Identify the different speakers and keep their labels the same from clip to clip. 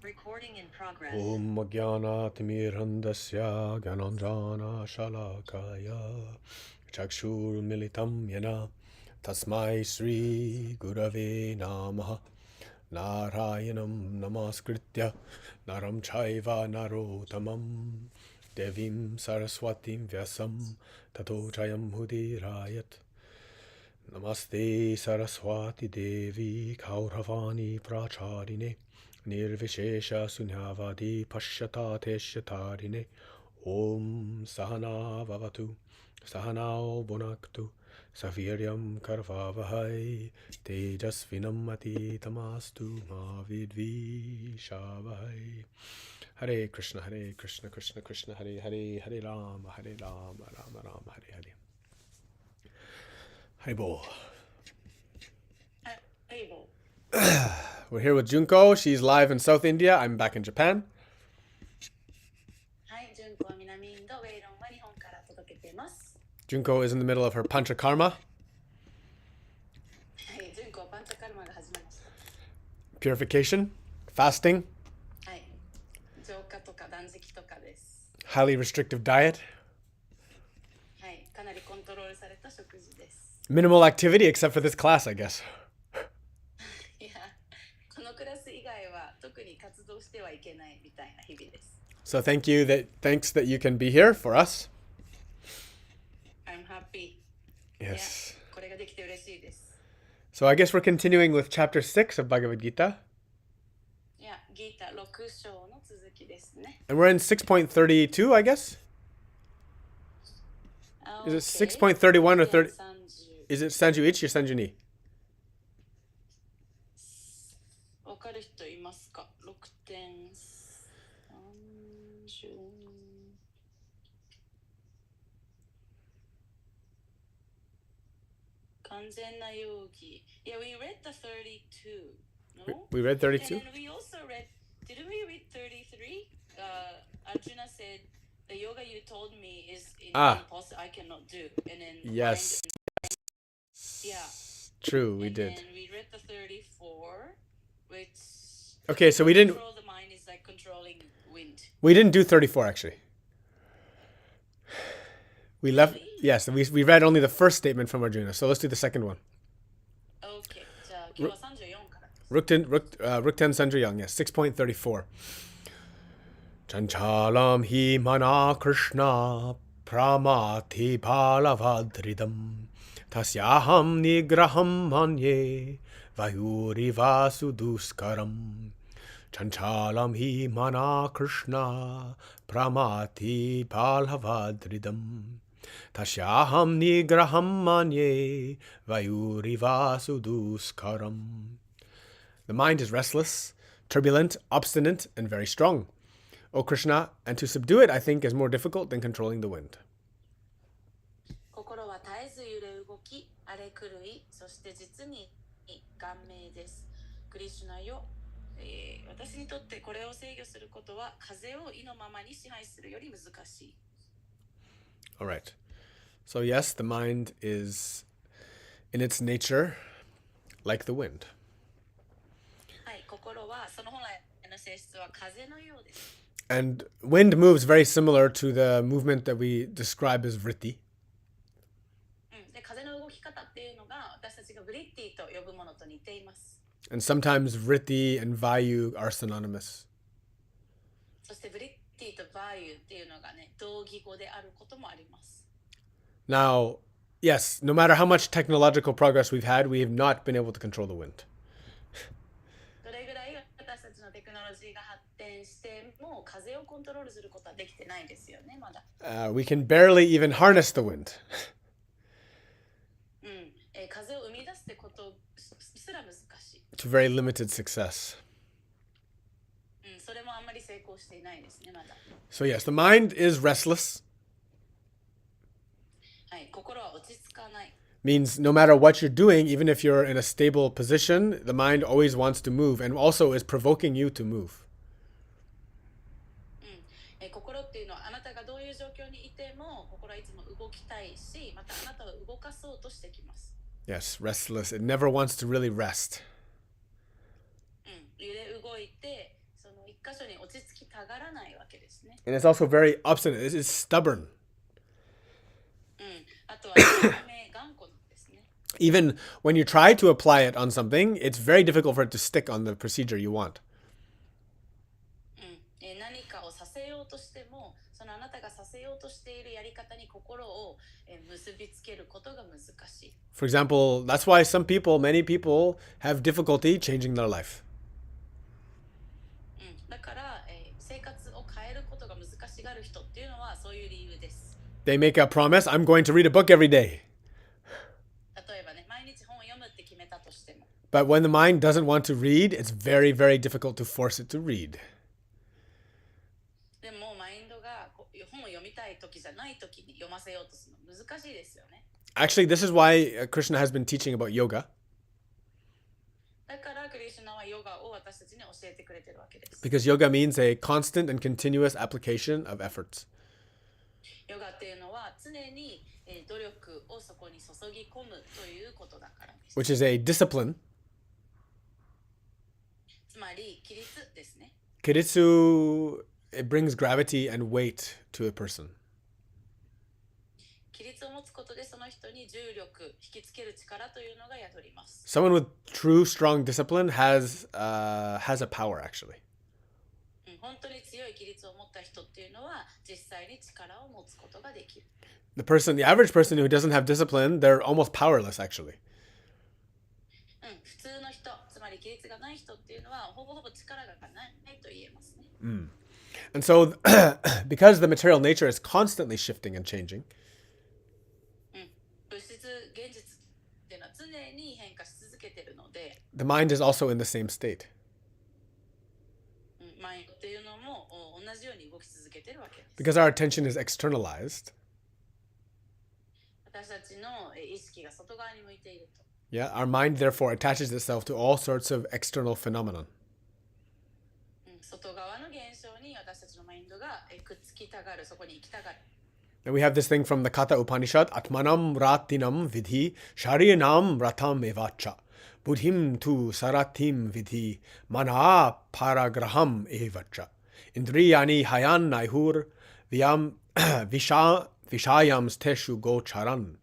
Speaker 1: Om Jnana Timirandasya Gyananjana Shalakaya Chakshur Militam Yana Tasmai Sri Gurave Namaha Narayanam Namaskritya Naram Chaiva Narotamam Devim Saraswatim Vyasam Tato Chayam Hudirayat Namaste Saraswati Devi Kauravani Pracharine Nirvishesha Sunyavadi Pashyatate Shatarine Om Sahana Vavatu Sahanao Bonaktu Saviryam Karvavahai Tejasvinam Atitamastu Ma Vidvishavahai. Hare Krishna, Krishna Krishna, Hare Hare, Hare Rama, Rama Rama, Hare Hare. Haribol.
Speaker 2: Haribol.
Speaker 1: We're here with Junko. She's live in South India. I'm back in Japan. Junko is in the middle of her panchakarma. Purification, fasting, highly restrictive diet, minimal activity except for this class, I guess. So thanks that you can be here for us.
Speaker 2: I'm happy.
Speaker 1: Yes.
Speaker 2: Yeah,
Speaker 1: so I guess we're continuing with chapter 6 of Bhagavad Gita.
Speaker 2: Yeah, Gita 6章の続きですね.
Speaker 1: And we're in 6.32, I guess?
Speaker 2: Okay.
Speaker 1: Is it 6.31 or 30? Is it Sanju Ich or Sanju Ni?
Speaker 2: わかる人いますか? 6.30完全な容疑. Yeah, we read the 32. No?
Speaker 1: We read 32?
Speaker 2: And then we also read, didn't we read 33? Arjuna said, the yoga you told me is impossible, I cannot do. And then
Speaker 1: yes.
Speaker 2: Yeah.
Speaker 1: True, we did.
Speaker 2: And we read the 34, which
Speaker 1: okay, so we didn't
Speaker 2: control the mind is like controlling wind.
Speaker 1: We didn't do 34 actually. We left.
Speaker 2: Really?
Speaker 1: Yes, we read only the first statement from Arjuna. So let's do the second one.
Speaker 2: Okay. じゃあ今日は34からです。
Speaker 1: Rukten Sanjayang, yes, 6.34. Chanchalam hi mana Krishna pramati palavadridam tasyaham nigraham manye vayuriva suduskaram. Chanchalam hi mana Krishna pramati palavadridam tasyaham nigraham manye vayuriva suduskaram. The mind is restless, turbulent, obstinate, and very strong, O Krishna, and to subdue it, I think, is more difficult than controlling the wind.
Speaker 2: 心は絶えず揺れ動き、荒れ狂い、そして実に顔面です。クリシュナよ、私にとってこれを制御することは風を意のままに支配するより難しい。
Speaker 1: All right. So yes, the mind is, in its nature, like the wind.
Speaker 2: はい、心はその本来の性質は風のようです。
Speaker 1: And wind moves very similar to the movement that we describe as vritti.
Speaker 2: で、風の動き方っていうのが私たちがブリッティと呼ぶものと似ています。
Speaker 1: And sometimes vritti and vayu are synonymous.
Speaker 2: そしてブリッティとバーユっていうのがね、同義語であることもあります。
Speaker 1: Now, yes, no matter how much technological progress we've had, we have not been able to control the wind.
Speaker 2: どれぐらい私たちのテクノロジーが発展しても風をコントロールすることはできてないですよね、まだ。
Speaker 1: We can barely even harness the wind.
Speaker 2: 風を生み出すってことすら難しい。
Speaker 1: To very limited success.
Speaker 2: それもあんまり成功していないですね、まだ。
Speaker 1: So yes, the mind is restless.
Speaker 2: はい、心は落ち着かない。
Speaker 1: Means no matter what you're doing, even if you're in a stable position, the mind always wants to move and also is provoking you to move.
Speaker 2: 心っていうのはあなたがどういう状況にいても心はいつも動きたいし、またあなたを動かそうとしてきます。
Speaker 1: Yes, restless. It never wants to really rest.
Speaker 2: 揺れ動いて、その一箇所に落ち着きたがらないわけですね。
Speaker 1: And it's also very obstinate. It's stubborn.
Speaker 2: あとは頑固なんですね。
Speaker 1: Even when you try to apply it on something, it's very difficult for it to stick on the procedure you want.
Speaker 2: 何かをさせようとしても、そのあなたがさせようとしているやり方に心を結びつけることが難しい。
Speaker 1: For example, that's why many people have difficulty changing their life.
Speaker 2: だから、生活を変えることが難しがる人っていうのはそういう理由です。
Speaker 1: They make a promise, I'm going to read a book every day.
Speaker 2: 例えばね、毎日本を読むって決めたとしても。
Speaker 1: But when the mind doesn't want to read, it's very, very difficult to force it to read.
Speaker 2: でもマインドが本を読みたい時じゃない時に読ませようとするの難しいですよね。
Speaker 1: Actually, this is why Krishna has been teaching about yoga.
Speaker 2: だからクリシュナはヨガを私たちに教えてくれてるわけです。
Speaker 1: Because yoga means a constant and continuous application of efforts.
Speaker 2: ヨガっていうのは常に努力をそこに注ぎ込むということだからです。
Speaker 1: Which is a discipline.
Speaker 2: つまり規律ですね。
Speaker 1: Kiritsu, it brings gravity and weight to a person.
Speaker 2: 規律を持つことでその人に重力、引きつける力というのが宿ります。
Speaker 1: Someone with true strong discipline has a power actually.
Speaker 2: 本当に強い規律を持った人っていうのは実際に力を持つことができる。
Speaker 1: The average person who doesn't have discipline, they're almost powerless actually.
Speaker 2: 普通の人、つまり規律がない人っていうのはほぼほぼ力がないと言えますね。
Speaker 1: And so, because the material nature is constantly shifting and changing,
Speaker 2: 物質現実っていうのは常に変化し続けているので、
Speaker 1: the mind is also in the same state.
Speaker 2: マインドっていうのも同じように動き続けているわけです。
Speaker 1: Because our attention is externalized.
Speaker 2: 私たちの意識が外側に向いていると。
Speaker 1: Yeah, our mind therefore attaches itself to all sorts of external phenomenon.
Speaker 2: 外側の現象に私たちのマインドがくっつきたがる、そこに行きたがる。
Speaker 1: And we have this thing from the Katha Upanishad, Atmanam Ratinam Vidhi, Sharinam Ratam Evacha, Buddhim tu Saratim Vidhi, Mana Paragraham Evacha, Indriyani Hayan Naihur, Vyam Vishayam Steshu Go Charan,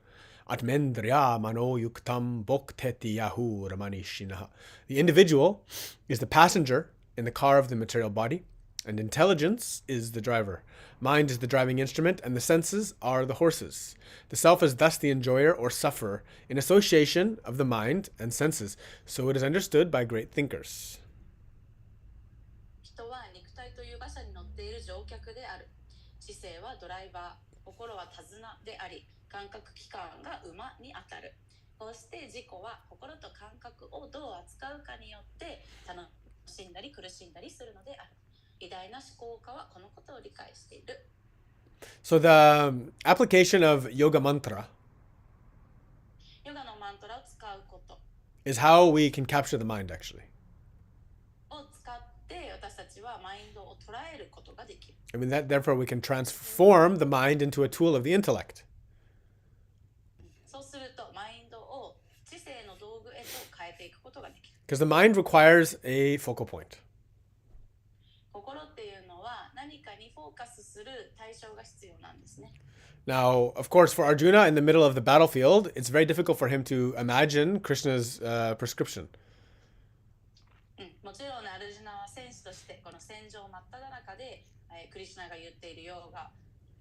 Speaker 1: Atmendriya Mano Yuktam Bokteti Yahu Ramanishinaha. The individual is the passenger in the car of the material body, and intelligence is the driver. Mind is the driving instrument, and the senses are the horses. The self is thus the enjoyer or sufferer in association of the mind and senses. So it is understood by great thinkers.
Speaker 2: 人は肉体という馬車に乗っている乗客である。知性はドライバー、心は手綱であり、感覚器官が馬にあたる。こうして自己は心と感覚をどう扱うかによって楽しんだり苦しんだりするのである。偉大な思考家はこのことを理解している。
Speaker 1: So the application of yoga mantra
Speaker 2: ヨガのマントラを使うこと
Speaker 1: is how we can capture the mind actually.
Speaker 2: を使って私たちはマインドを捉えることができる。
Speaker 1: I mean that therefore we can transform the mind into a tool of the intellect.
Speaker 2: そうするとマインドを知性の道具へと変えていくことができる。
Speaker 1: Because the mind requires a focal point.
Speaker 2: 心っていうのは何かにフォーカスする対象が必要なんですね。
Speaker 1: Now, of course, for Arjuna in the middle of the battlefield, it's very difficult for him to imagine Krishna's prescription.
Speaker 2: もちろんアルジュナは戦士としてこの戦場真っ只中でクリシュナが言っているヨガ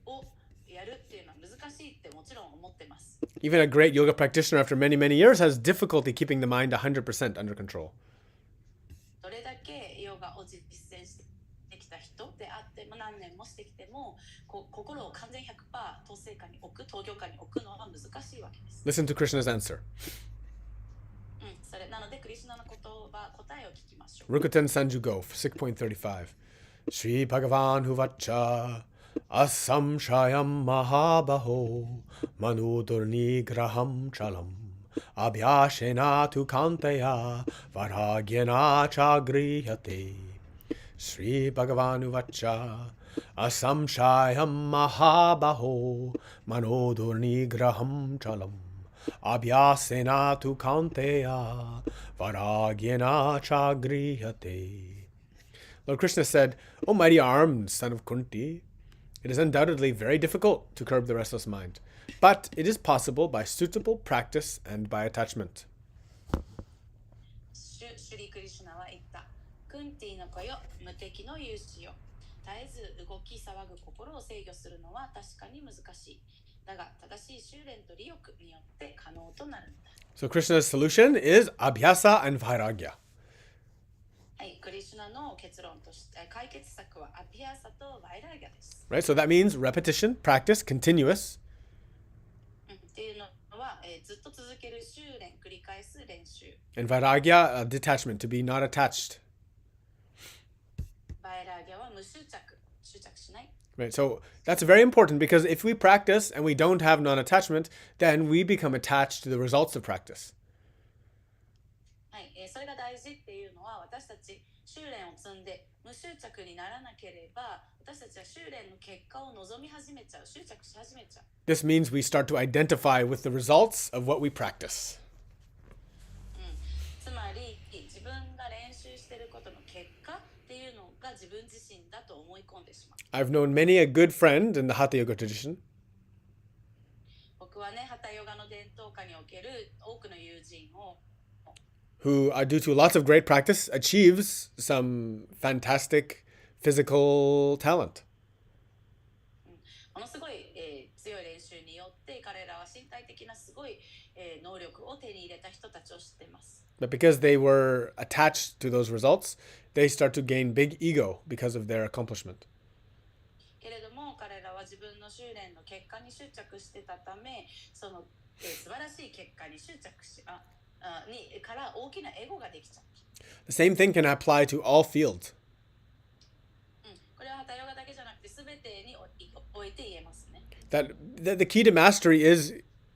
Speaker 2: をやるっていうのは難しいってもちろん思ってます。
Speaker 1: Even a great yoga practitioner after many, many years has difficulty keeping the mind 100% under control.
Speaker 2: どれだけヨガを実践してきた人であっても何年もしてきても心を完全 100% 統制下に置く、統御下に置くのは難しいわけです。
Speaker 1: Listen to Krishna's answer.
Speaker 2: それなのでクリシュナの答えを聞きましょう。
Speaker 1: Rukuten Sanjugo, 6.35. Sri Bhagavan Huvacha Asamshayam Mahabaho Manudurni Graham Chalam Abhyashena tu Kanteya Varagyena Chagrihate. Sri Bhagavan Uvacha Asamshayam Mahabaho Manodurni Graham Chalam Abhyasena tu Kanteya Varagyena Chagrihate. Lord Krishna said, O mighty armed son of Kunti, it is undoubtedly very difficult to curb the restless mind, but it is possible by suitable practice and by attachment.
Speaker 2: シュリクリシュナは言った。クンティの子よ、無敵の勇士よ。絶えず動き騒ぐ心を制御するのは確かに難しい。だが正しい修練と利欲によって可能となるのだ。
Speaker 1: So Krishna's solution is abhyasa and vairagya.
Speaker 2: はい、クリシュナの結論として解決策はアビアサとバイラギャです。
Speaker 1: Right? So that means repetition, practice, continuous.
Speaker 2: っていうのは、ずっと続ける修練、繰り返す練習。
Speaker 1: And vairagya, detachment, to be not attached.
Speaker 2: バイラギャは無執着、執着しない。
Speaker 1: Right, so that's very important because if we practice and we don't have non-attachment, then we become attached to the results of practice.
Speaker 2: はい、それが大事っていうのは私たち修練を積んで無執着にならなければ私たちは修練の結果を望み始めちゃう、執着し始めちゃう。
Speaker 1: This means we start to identify with the results of what we practice.
Speaker 2: つまり自分が練習していることの結果っていうのが自分自身だと思い込んでしまう。
Speaker 1: I've known many a good friend in the Hatha Yoga tradition
Speaker 2: 僕はね、ハタヨガの伝統家における多くの友人を
Speaker 1: who, due to lots of great practice, achieves some fantastic physical talent.
Speaker 2: ものすごい、強い練習によって彼らは身体的なすごい、能力を手に入れた人たちを知っています。
Speaker 1: But because they were attached to those results, they start to gain big ego because of their accomplishment.
Speaker 2: けれども彼らは自分の修練の結果に執着してたため、その、素晴らしい結果に執着しから大きなエゴができちゃった。
Speaker 1: The same thing can apply to all fields.
Speaker 2: これはハタヨガだけじゃなくて全てにおいて言えますね。
Speaker 1: That the key to mastery is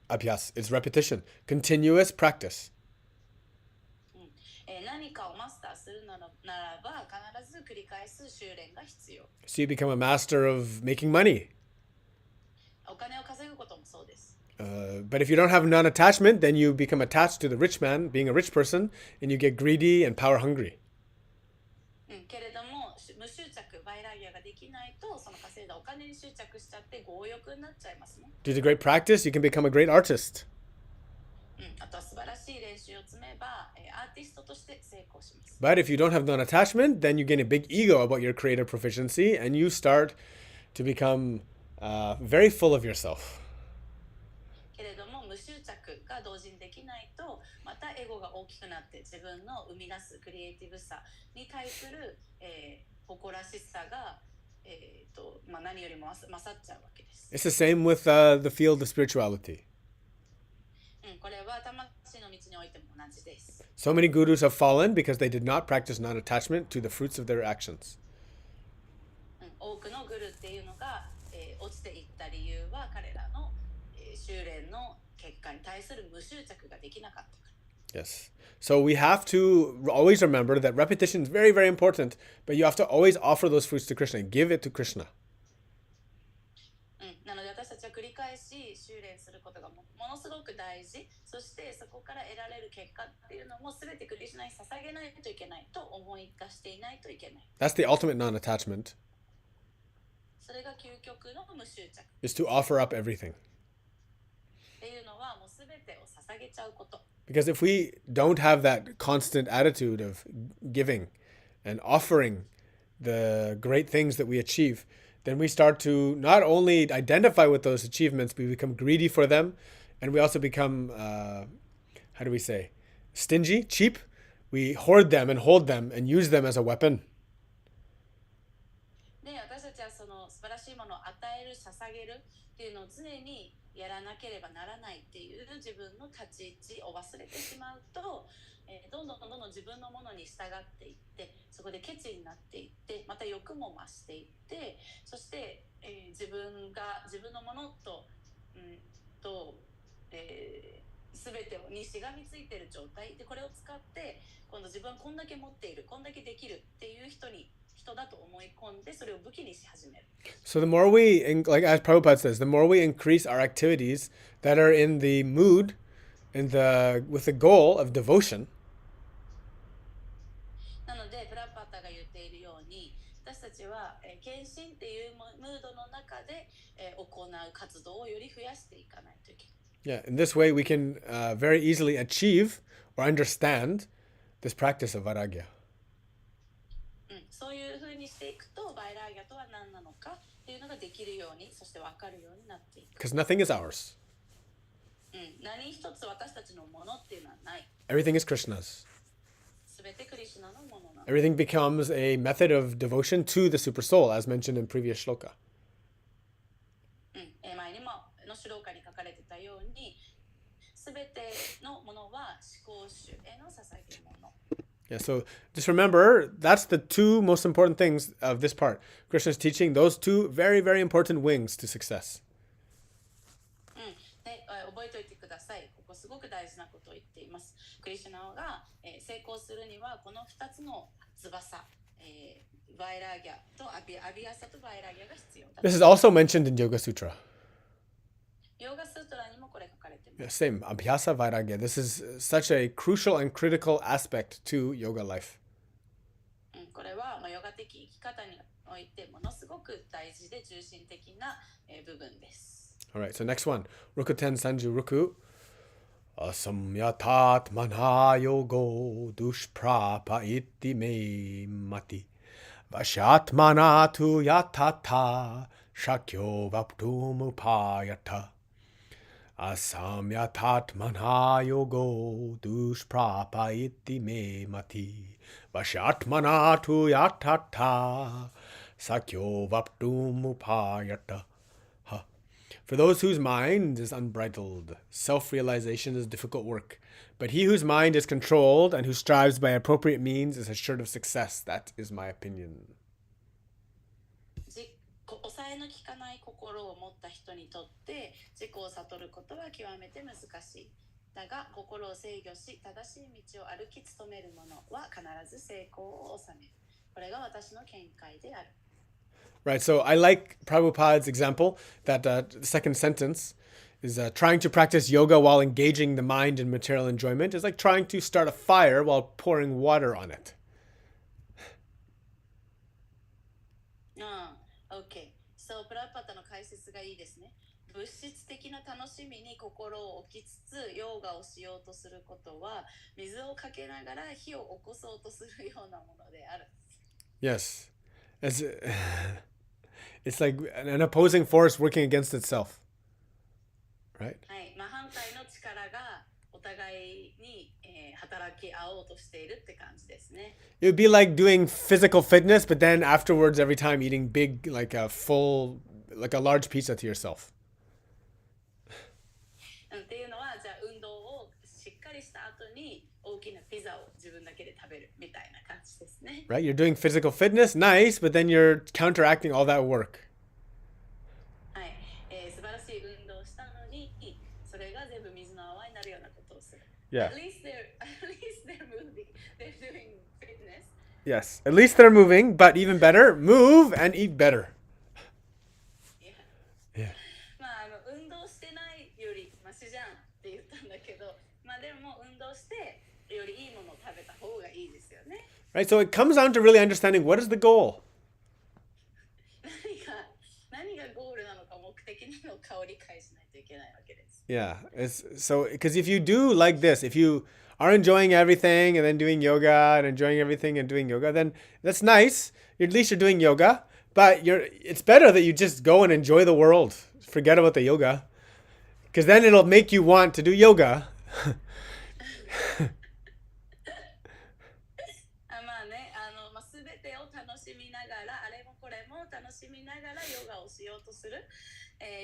Speaker 1: abhyas, it's repetition, continuous practice.
Speaker 2: 何かをマスターするならば必ず繰り返す修練が必要。
Speaker 1: So you become a master of making money.
Speaker 2: お金を稼ぐこともそうです。
Speaker 1: But if you don't have non-attachment, then you become attached to the rich man, being a rich person, and you get greedy and power hungry.
Speaker 2: けれども無執着、バイラギアができないとその稼いだお金に執着しちゃって強欲になっちゃいますね。
Speaker 1: Due to great practice, you can become a great artist.
Speaker 2: あとは素晴らしい練習を積めば、アーティストとして成功します。
Speaker 1: But if you don't have non-attachment, then you gain a big ego about your creative proficiency, and you start to become very full of yourself.
Speaker 2: けれども無執着が同時にできないとまたエゴが大きくなって自分の生み出すクリエイティブさに対する、誇らしさが、何よりも勝っちゃうわけです。
Speaker 1: It's the same with the field of spirituality.
Speaker 2: これは魂の道においても同じです。
Speaker 1: So many gurus have fallen because they did not practice non-attachment to the fruits of their actions.
Speaker 2: 多くのグルっていうのが、落ちていった理由は彼らの修練の結果に対する無執着ができなかった。
Speaker 1: Yes. So we have to always remember that repetition is very, very important, but you have to always offer those fruits to Krishna. Give it to Krishna.
Speaker 2: なので私たちは繰り返し修練することがものすごく大事。そしてそこから得られる結果っていうのも全てクリシュナに捧げないといけないと思い出していないといけない。
Speaker 1: That's the ultimate non-attachment.
Speaker 2: それが究極の無執着。
Speaker 1: Is to offer up everything.
Speaker 2: っていうのはもう全てを捧げちゃうこと。
Speaker 1: Because if we don't have that constant attitude of giving and offering the great things that we achieve, then we start to not only identify with those achievements, but we become greedy for them, and we also become, stingy, cheap. We hoard them and hold them and use them as a weapon.
Speaker 2: で、私たちはその素晴らしいものを与える、捧げるっていうのを常にやらなければならないっていう自分の立ち位置を忘れてしまうと、どんどん自分のものに従っていってそこでケチになっていってまた欲も増していってそして、自分のもの全てにしがみついている状態でこれを使って今度自分はこんだけ持っているこんだけできるっていう人だと思い込んでそれを武器にし始める。
Speaker 1: So the more we, like as Prabhupada says, the more we increase our activities that are in the mood, with the goal of devotion.
Speaker 2: なのでプラパタが言っているように、私たちは献身っていうムードの中で行う活動をより増やしていかないといけない。
Speaker 1: Yeah, in this way we can very easily achieve or understand this practice of vairagya.
Speaker 2: そういうふうにしていくと、バイラーギャとは何なのかっていうのができるように、そして分かるようになっていく。
Speaker 1: Because nothing is ours.
Speaker 2: 何一つ私たちのものっていうのはない。
Speaker 1: Everything is Krishna's.
Speaker 2: すべてクリシュナのものなの。
Speaker 1: Everything becomes a method of devotion to the super soul, as mentioned in previous shloka.
Speaker 2: 前にものシュローカに書かれてたように、すべてのものは思考主への捧げるもの。
Speaker 1: Yeah, so just remember, that's the two most important things of this part. Krishna's teaching, those two very, very important wings to success.
Speaker 2: で覚えておいてください。ここすごく大事なことを言っています。クリシュナが成功するにはこの2つの翼、バイラーギャとアビアサとバイラーギャが必要だ。
Speaker 1: This is also mentioned in Yoga Sutra.
Speaker 2: ヨーガスートラにもこれ書かれていま
Speaker 1: Yeah,
Speaker 2: す。
Speaker 1: same, Abhyasa Vairagya. This is such a crucial and critical aspect to yoga life.
Speaker 2: これはヨガ的生き方においてものすごく大事で中心的な部分です。
Speaker 1: All right, so next one. Rukuten Sanju Ruku. Asamyatat manha yogo dushprapa iti me mati. Vashatmana tu yatata shakyo vaptum upayata. Asamyatat manha yogo dushprapa iti me mati. Vashatmana tu yatata sakyo vaptum upayata. For those whose mind is unbridled, self-realization is difficult work. But he whose mind is controlled and who strives by appropriate means is assured of success. That is my opinion.
Speaker 2: 抑えのきかない心を持った人にとって自己を悟ることは極めて難しい。だが心を制御し正しい道を歩き努める者は必ず成功を収める。これが私の見解である。
Speaker 1: Right, so I like Prabhupada's example that the second sentence is trying to practice yoga while engaging the mind in material enjoyment is like trying to start a fire while pouring water on it.
Speaker 2: OK。そう、プラパタの解説がいいですね。物質的な楽しみに心を置きつつヨガをしようとすることは水をかけながら火を起こそうとするようなものである。
Speaker 1: Yes. It's like an opposing force working against itself. Right?
Speaker 2: はい、反対の力がお互いに、働き合おうとしているって感じですね。
Speaker 1: It would be like doing physical fitness, but then afterwards, every time eating big, like a large pizza to yourself.
Speaker 2: っていうのは、じゃあ運動をしっかりした後に大きなピザを自分だけで食べるみたいな感じですね。
Speaker 1: Right? You're doing physical fitness, nice, but then you're counteracting all that work.
Speaker 2: はい、素晴らしい運動をしたのに、それが全部水の泡になるようなことをする。
Speaker 1: Yeah.
Speaker 2: At least they're moving. They're doing fitness.
Speaker 1: Yes. At least they're moving, but even better, move and eat better.
Speaker 2: Yeah. 運動してないよりマシじゃんって言ったんだけど、でも運動してよりいいものを食べた方がいいですよね。
Speaker 1: Right? So it comes down to really understanding what is the goal.
Speaker 2: 何がゴールなのか目的なのかを理解しないといけないわけです。
Speaker 1: Yeah. So because if you do like this, if you are enjoying everything and then doing yoga and enjoying everything and doing yoga, then that's nice. At least you're doing yoga, but it's better that you just go and enjoy the world. Forget about the yoga. Because then it'll make you want to do yoga.
Speaker 2: 全てを楽しみながら、あれもこれも楽しみながらヨガをしようとする、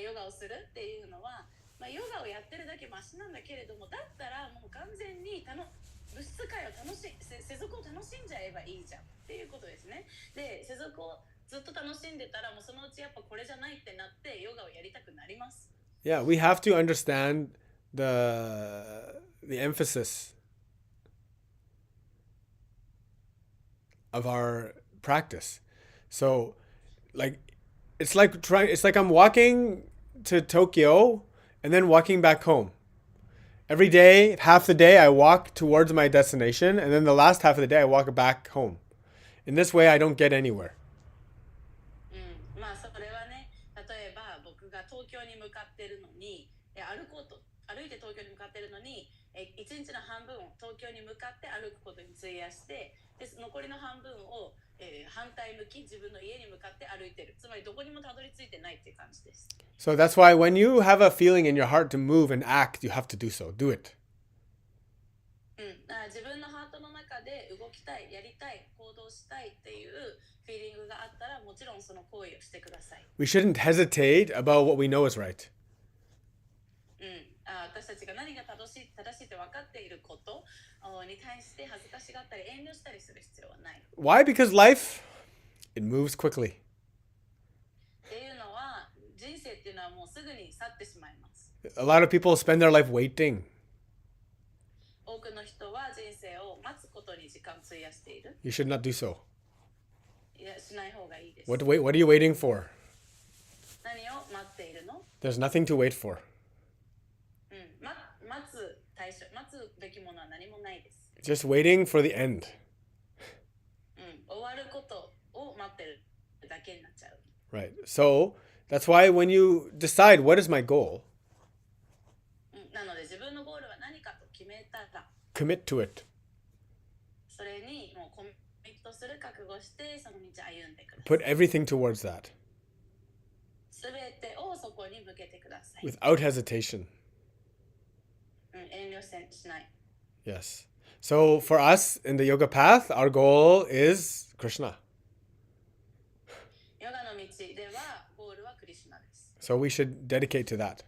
Speaker 2: ヨガをするっていうのは、ヨガをやってるだけマシなんだけれども、だったらもう完全に物質界を世俗を楽しんじゃえばいいじゃんっていうことですね。で、世俗をずっと楽しんでたらもうそのうちやっぱこれじゃないってなってヨガをやりたくなります。
Speaker 1: Yeah, we have to understand the emphasis of our practice. So, it's like I'm walking to Tokyo and then walking back home. Every day, half the day, I walk towards my destination, and then the last half of the day, I walk back home. In this way, I don't get anywhere.
Speaker 2: まあそれはね、例えば僕が東京に向かってるのに、歩いて東京に向かってるのに、一日の半分を東京に向かって歩くことに費やして、で残りの半分を、反対向き、自分の家に向かって歩いてる。つまりどこにもたどり着いてないっていう感じです。
Speaker 1: So that's why when you have a feeling in your heart to move and act, you have to do so. Do it.
Speaker 2: 自分のハートの中で動きたい、やりたい、行動したいっていうフィーリングがあったら、もちろんその行為をしてください。
Speaker 1: We shouldn't hesitate about what we know is right.
Speaker 2: 私たちが何が正しいって分かっていることに対して恥ずかしがったり遠慮したりする必要はない。
Speaker 1: Why? Because life, it moves quickly.
Speaker 2: っていうのは、人生っていうのはもうすぐに去ってしまいます。
Speaker 1: A lot of people spend their life waiting.
Speaker 2: 多くの人は人生を待つことに時間を費やしている。
Speaker 1: You should not do so.
Speaker 2: いや、しない方がいいです。
Speaker 1: What are you waiting for?
Speaker 2: 何を待っているの？
Speaker 1: There's nothing to wait for.
Speaker 2: 待つべきものは何もないです。
Speaker 1: Just waiting for the end.
Speaker 2: 終わることを待ってるだけになっちゃう。
Speaker 1: Right. So that's why when you decide what is my goal,
Speaker 2: なので自分のゴールは何かと決めたら、
Speaker 1: commit to it.
Speaker 2: それにもうコミットする覚悟してその道歩んでください。
Speaker 1: Put everything towards that.
Speaker 2: すべてをそこに向けてください。
Speaker 1: Without hesitation.
Speaker 2: 遠慮しない。
Speaker 1: Yes. So for us in the yoga path, our goal is Krishna.
Speaker 2: ヨガの道ではゴールはクリシュナです。
Speaker 1: So we should dedicate to that.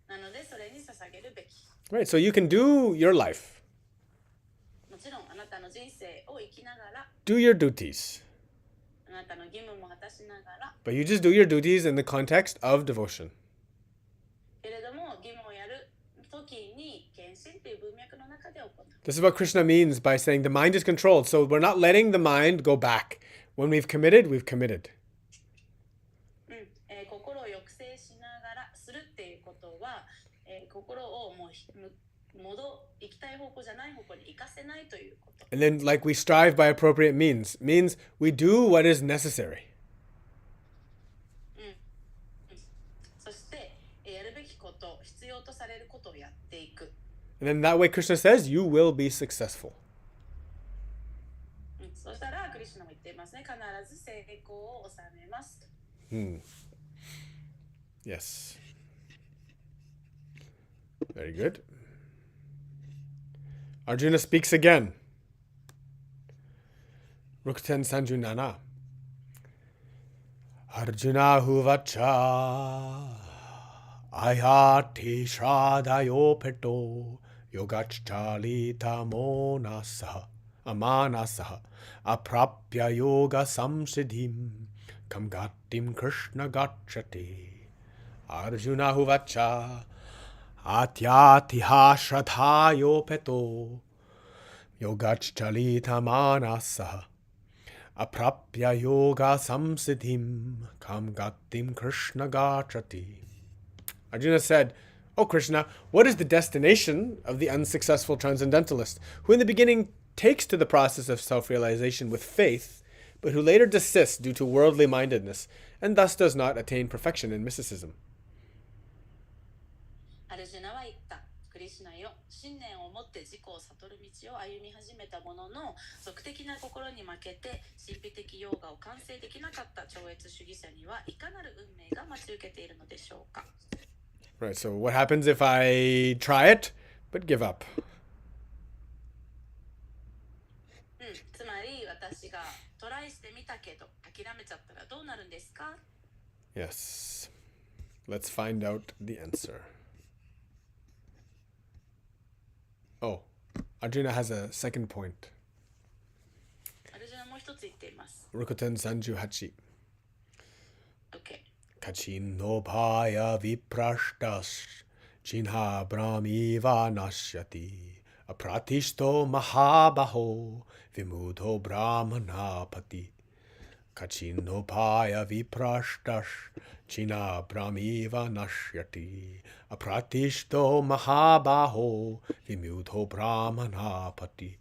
Speaker 2: なのでそれに捧げるべき。
Speaker 1: Right. So you can do your life.
Speaker 2: もちろんあなたの人生を生きながら、
Speaker 1: Do your duties.
Speaker 2: あなたの義務も果たしながら、
Speaker 1: But you just do your duties in the context of devotion.
Speaker 2: けれども義務をやるときに献身という文脈の中で行う。
Speaker 1: This is what Krishna means by saying the mind is controlled. So we're not letting the mind go back. When we've committed, we've committed.
Speaker 2: 心を抑制しながらするっていうことは、心をもう行きたい方向じゃない方向に行かせないということ。
Speaker 1: And then like we strive by appropriate means we do what is necessary.
Speaker 2: そしてやるべきこと、必要とされることをやっていく。
Speaker 1: And then that way Krishna says you will be successful.
Speaker 2: そしたらクリシュナも言っていますね。必ず成功を収めます。
Speaker 1: Yes. Very good. Arjuna speaks again. Rukten Sanjunana. Arjuna huvacha ayati shradhayo peto yogachalita monasa amanasa aprapya yoga samsiddhim kam gattim Krishna gacchati. Arjuna huvacha atyatiha shradhayo peto yogachalita manasa aprapya yoga samsiddhim kam gattim Krishna gacchati. Arjuna said, "O Krishna, what is the destination of the unsuccessful transcendentalist, who in the beginning takes to the process of self-realization with faith, but who later desists due to worldly mindedness, and thus does not attain perfection in mysticism?"
Speaker 2: アルジュナは言った。クリシュナよ、信念を持って自己を悟る道を歩み始めたものの、俗的な心に負けて神秘的ヨガを完成できなかった超越主義者にはいかなる運命が待ち受けているのでしょうか。
Speaker 1: Right, so what happens if I try it, but give up?
Speaker 2: つまり私がトライしてみたけど諦めちゃったらどうなるんですか？
Speaker 1: Yes. Let's find out the answer. Oh, Arjuna has a second point.
Speaker 2: アルジュナもう一つ言っています。
Speaker 1: Rukuten Sanjuhachi.
Speaker 2: OK。Kachin
Speaker 1: no bhaya viprashtas chinha brahmiva nashyati apratishto mahabaho vimudho brahmanapati Kachinopaya viprashtash china brahmiva nashyati apratishto mahabaho vimudho brahmanapati.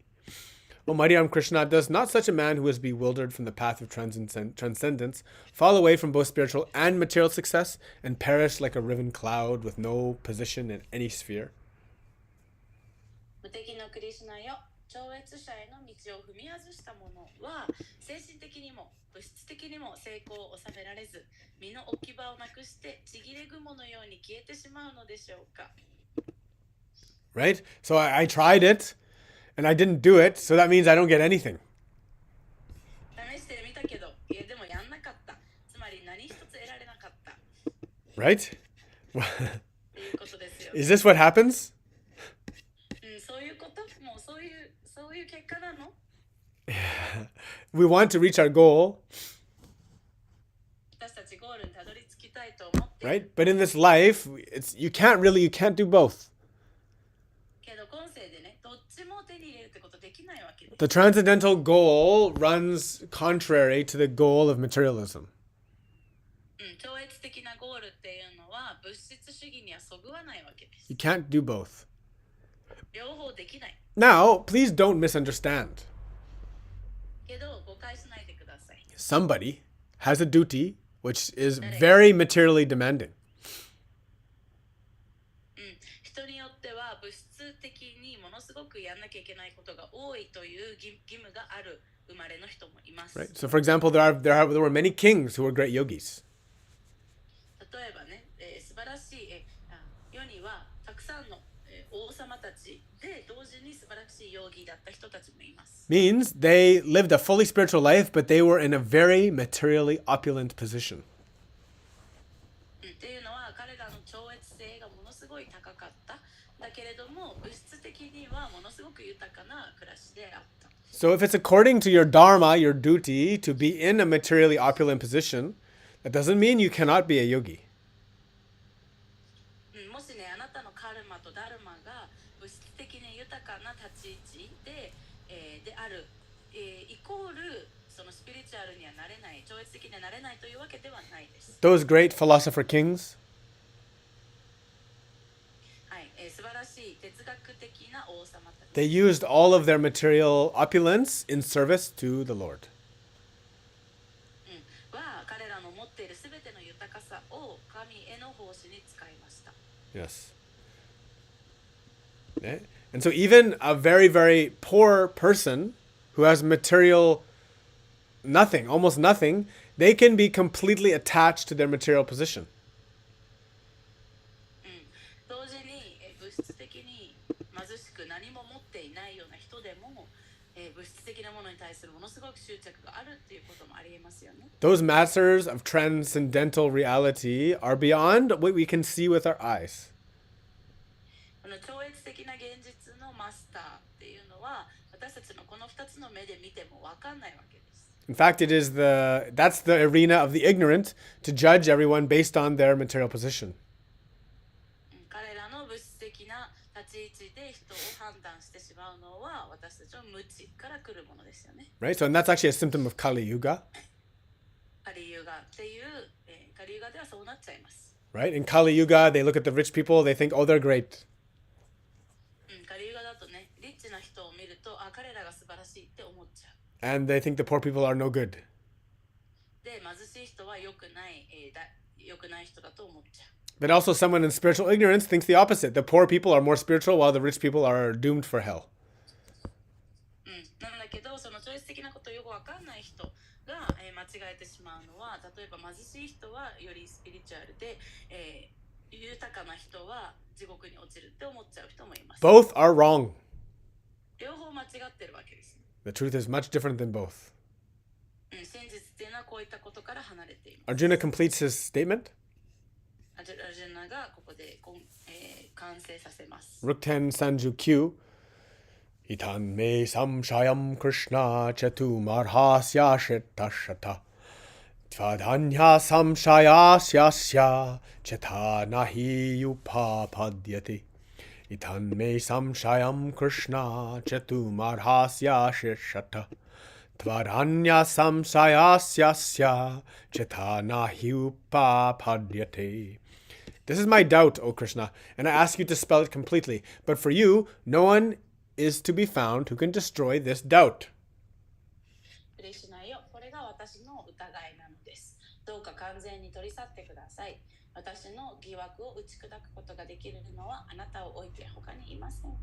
Speaker 1: O mighty arm Krishna, does not such a man who is bewildered from the path of transcendence fall away from both spiritual and material success and perish like a riven cloud with no position in any sphere?
Speaker 2: 無敵のクリシュナよ、超越者への道を踏み外した者は精神的にも物質的にも成功を収められず、身の置き場をなくしてちぎれ雲のように消えてしまうのでしょうか。
Speaker 1: Right? So I tried it and I didn't do it, so that means I don't get anything.
Speaker 2: 試してみたけど、いやでもやんなかった。つまり何一つ得られなかった。
Speaker 1: Right?
Speaker 2: っていうことですよ。
Speaker 1: Is this what happens?
Speaker 2: そういうこと？もうそういう結果なの？
Speaker 1: We want to reach our goal,
Speaker 2: 私たちゴールにたどり着きたいと思って。
Speaker 1: right? But in this life, you can't do both.
Speaker 2: けど今世でね、どっちも手に入れるってことできないわけです。
Speaker 1: The transcendental goal runs contrary to the goal of materialism.
Speaker 2: 超越的なゴールっていうのは物質主義にはそぐわないわけです。
Speaker 1: You can't do both.
Speaker 2: 両方できない。
Speaker 1: Now, please don't misunderstand.
Speaker 2: けど誤解しないでください。
Speaker 1: Somebody has a duty which is very materially demanding.
Speaker 2: 人によっては物質的にものすごくやんなきゃいけないことが多いという義務がある生まれの人もいます。
Speaker 1: Right? So, for example, there were many kings who were great yogis.
Speaker 2: 例えばね、素晴らしい世にはたくさんの王様たちで同時に素晴らしいヨギだった人たちもいます。
Speaker 1: Means they lived a fully spiritual life, but they were in a very materially opulent position.
Speaker 2: っていうのは彼らの超越性がものすごい高かった。だけれども物質的にはものすごく豊かな暮らしであった。
Speaker 1: So if it's according to your dharma, your duty, to be in a materially opulent position, that doesn't mean you cannot be a yogi.
Speaker 2: もしね、あなたのカルマとダルマが物質的に豊かな立ち位置で、である、イコールそのスピリチュアルにはなれない、超越的にはなれないというわけではないです。
Speaker 1: Those great philosopher kings,
Speaker 2: はい、素晴らしい哲学的な王様たち。
Speaker 1: they used all of their material opulence in service to the Lord.
Speaker 2: は彼らの持っているすべての豊かさを神への奉仕に使いました。
Speaker 1: Yes. Okay? And so even a very, very poor person who has material nothing, almost nothing, they can be completely attached to their material position.
Speaker 2: 同時に物質的に貧しく何も持っていないような人でも物質的なものに対するものすごく執着があるっていうこともありえますよね。
Speaker 1: Those masters of transcendental reality are beyond what we can see with our eyes.
Speaker 2: この超越的な現実のマスターっていうのは私たちのこの2つの目で見ても分かんないわけです。
Speaker 1: In fact, that's the arena of the ignorant to judge everyone based on their material position.
Speaker 2: 彼らの物質的な立ち位置で人を判断してしまうのは私たちの無知から来るものですよね。
Speaker 1: Right? So and that's actually a symptom of Kali Yuga.
Speaker 2: カリユガっていう、カリユガではそうなっちゃいます。
Speaker 1: Right? In Kali Yuga, they look at the rich people, they think, oh, they're great.
Speaker 2: カリユガだとね、リッチな人を見ると、彼らが素晴らしいって思っちゃう。
Speaker 1: And they think the poor people are no good.
Speaker 2: で、貧しい人は良くない、良くない人だと思っちゃう。
Speaker 1: But also someone in spiritual ignorance thinks the opposite. The poor people are more spiritual while the rich people are doomed for hell.
Speaker 2: なんだけど、その超越的なことをよくわかんない人が、間違えてしまうのは、例えば貧しい人はよりスピリチュアルで、豊かな人は地獄に落ちるって思っちゃう人もいます。
Speaker 1: Both are wrong.
Speaker 2: 両方間違ってるわけです。
Speaker 1: The truth is much different than both.
Speaker 2: 真実っていうのはこういったことから離れています。
Speaker 1: Arjuna completes his statement.
Speaker 2: アジュナがここで、完成させます。
Speaker 1: Rukten Sanju Q. Itan me samshayam Krishna chatu marhasya shetashata. Tvadanya samshayasyasya cheta nahi upapadyate. Itan me samshayam Krishna chatu marhasya shetashata. Tvaranya samsayasyasya chetana hyupapadyate. This is my doubt, O Krishna, and I ask you to spell it completely. But for you, no one is to be found who can destroy this doubt.
Speaker 2: クリシュナよ、これが私の疑いなのです。どうか完全に取り去ってください。私の疑惑を打ち砕くことができるのはあなたを置いて他にいません。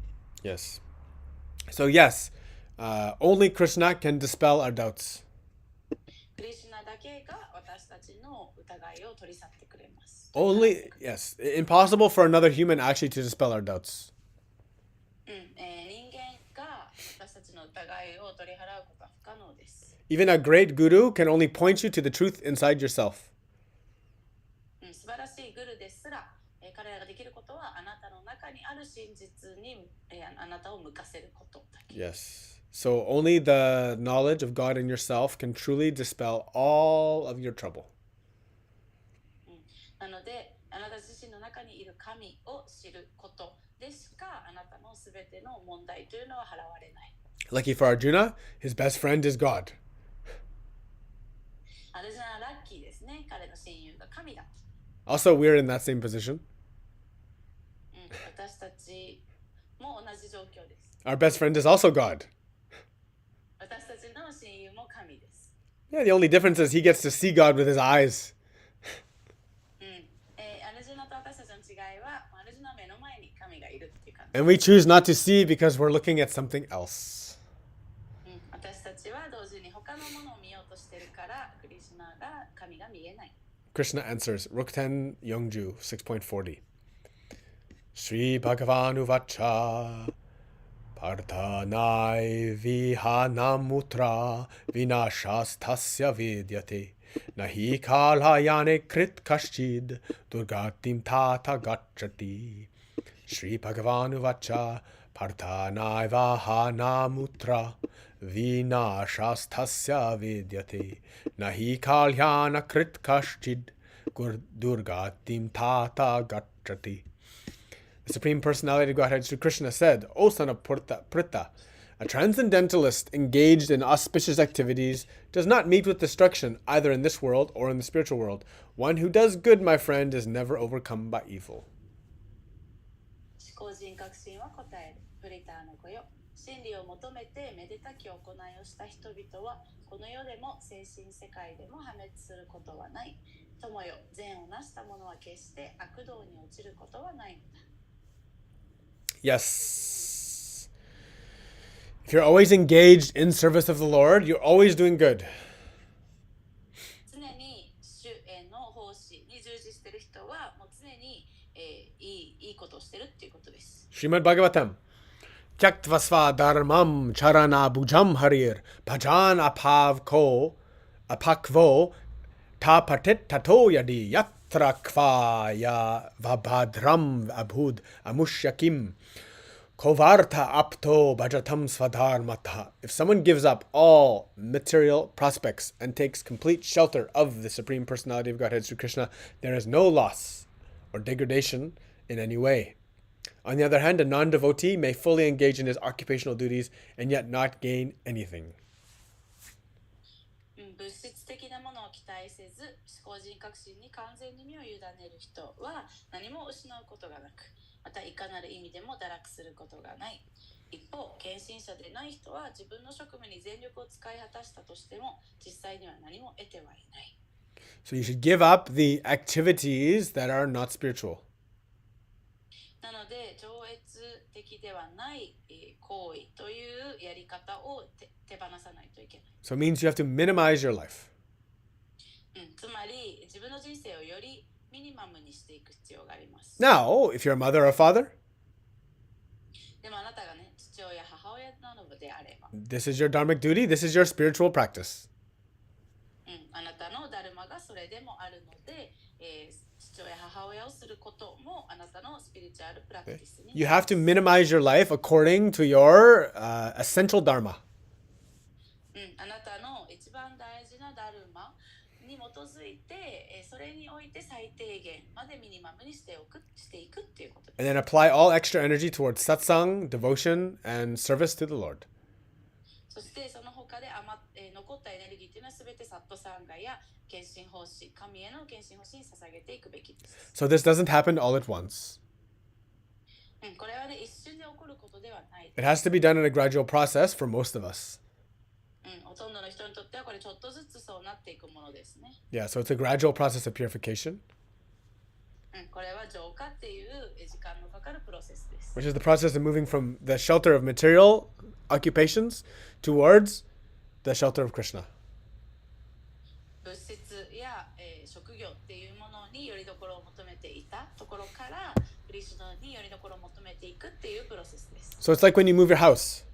Speaker 1: Yes. So yes, only Krishna can dispel our doubts.
Speaker 2: クリシュナだけが私たちの疑いを取り去ってくれます。
Speaker 1: Only, yes, impossible for another human actually to dispel our doubts.
Speaker 2: 人間が私たちの疑いを取り払うことは不可能です。
Speaker 1: Even a great guru can only point you to the truth inside yourself.
Speaker 2: 素晴らしいグルですら、彼らができることはあなたの中にある真実に、あなたを向かせることだけ。
Speaker 1: Yes. So only the knowledge of God in yourself can truly dispel all of your trouble.
Speaker 2: なので、あなた自身の中にいる神を知ることでしか、あなたのすべての問題というのは払われない。
Speaker 1: Lucky for Arjuna, his best friend is God.
Speaker 2: アルジュナはラッキーですね。彼の親友が神だ。
Speaker 1: Also, we're in that same position.
Speaker 2: 私たちも同じ状況です。
Speaker 1: Our best friend is also God.
Speaker 2: 私たちの親友も神です。
Speaker 1: Yeah, the only difference is he gets to see God with his eyes.
Speaker 2: アルジュナと私たちの違いは、アルジュナの目の前に神がいるっていう感じ。
Speaker 1: And we choose not to see because we're looking at something else.
Speaker 2: 私たちは同時に他のものを見ようとしてるから、クリシュナが神が見えない。
Speaker 1: Krishna answers, Rukten Yongju 6.40. Sri Bhagavan Uvacha Parthanai Vihanamutra Vinashastasya Vidyate Nahi Kalayane Krit Kashchid Durgatim Tata Gachati. Sri Bhagavan Uvacha Parthanai Vihanamutra Vinashastasya Vidyate Nahi Kalyana Krit Kashchid Durgatim Tata Gachati. The Supreme Personality of Godhead Sri Krishna said, O son of Pritha, a transcendentalist engaged in auspicious activities does not meet with destruction either in this world or in the spiritual world. One who does good, my friend, is never overcome by evil.
Speaker 2: 思考人格心は答える。プリターの子よ。真理を求めてめでたき行いをした人々は、この世でも精神世界でも破滅することはない。友よ、善をなした者は決して悪道に落ちることはないのだ。
Speaker 1: Yes. If you're always engaged in service of the Lord, you're always doing good.
Speaker 2: 常に主への奉仕に従事している人は、もう常に、いいことをしてるっていうことです。
Speaker 1: Srimad Bhagavatam. Tyaktva dharmam charana bhujam harir bhajan apakvo tapatit tato yadi yatra kvaya vabhadram abhud amushyakim kovarta apto bhajatam svadharmata. If someone gives up all material prospects and takes complete shelter of the Supreme Personality of Godhead Sri Krishna, there is no loss or degradation in any way. On the other hand, a non-devotee may fully engage in his occupational duties and yet not gain anything.
Speaker 2: 物質的なものを期待せず、思考人格心に完全に身を委ねる人は何も失うことがなく、またいかなる意味でも堕落することがない。一方、献身者でない人は自分の職務に全力を使い果たしたとしても、実際には何も得てはいない。
Speaker 1: So you should give up the activities that are not spiritual.
Speaker 2: なので、超越的ではない行為というやり方を手放さないといけない。
Speaker 1: So it means you have to minimize your life.
Speaker 2: つまり、自分の人生をよりミニマムにしていく必要があります。
Speaker 1: Now, if you're a mother or father,
Speaker 2: でもあなたがね、父親、母親なのであれば、
Speaker 1: this is your dharmic duty, this is your spiritual practice.
Speaker 2: あなたのダルマがそれでもあるので、父親、母親をすることもあなたのスピリチュアルプラクティスに。
Speaker 1: You have to minimize your life according to your essential dharma.
Speaker 2: あなたの一番大事なダルマに基づいて、それにおいて最低限までミニマムにしていくっていうことです。
Speaker 1: And then apply all extra energy towards satsang, devotion, and service to the Lord.
Speaker 2: そしてその他で残ったエネルギーというのはすべてサットサンガや献身奉仕、神への献身奉仕に捧げていくべきです。
Speaker 1: So this doesn't happen all at once.
Speaker 2: これはね、一瞬で起こることではない。
Speaker 1: It has to be done in a gradual process for most of us.
Speaker 2: ほとんどの人にとってはこれちょっとずつそうなっていくものですね。
Speaker 1: Yeah, so it's a gradual process of purification,
Speaker 2: これは浄化っていう時間のかかるプロセスです。
Speaker 1: which is the process of moving from the shelter of material occupations towards the shelter of Krishna.
Speaker 2: 物質や、職業っていうものによりどころを求めていたところからクリシュナによりどころを求めていくっていうプロセスです。
Speaker 1: So it's like when you move your house.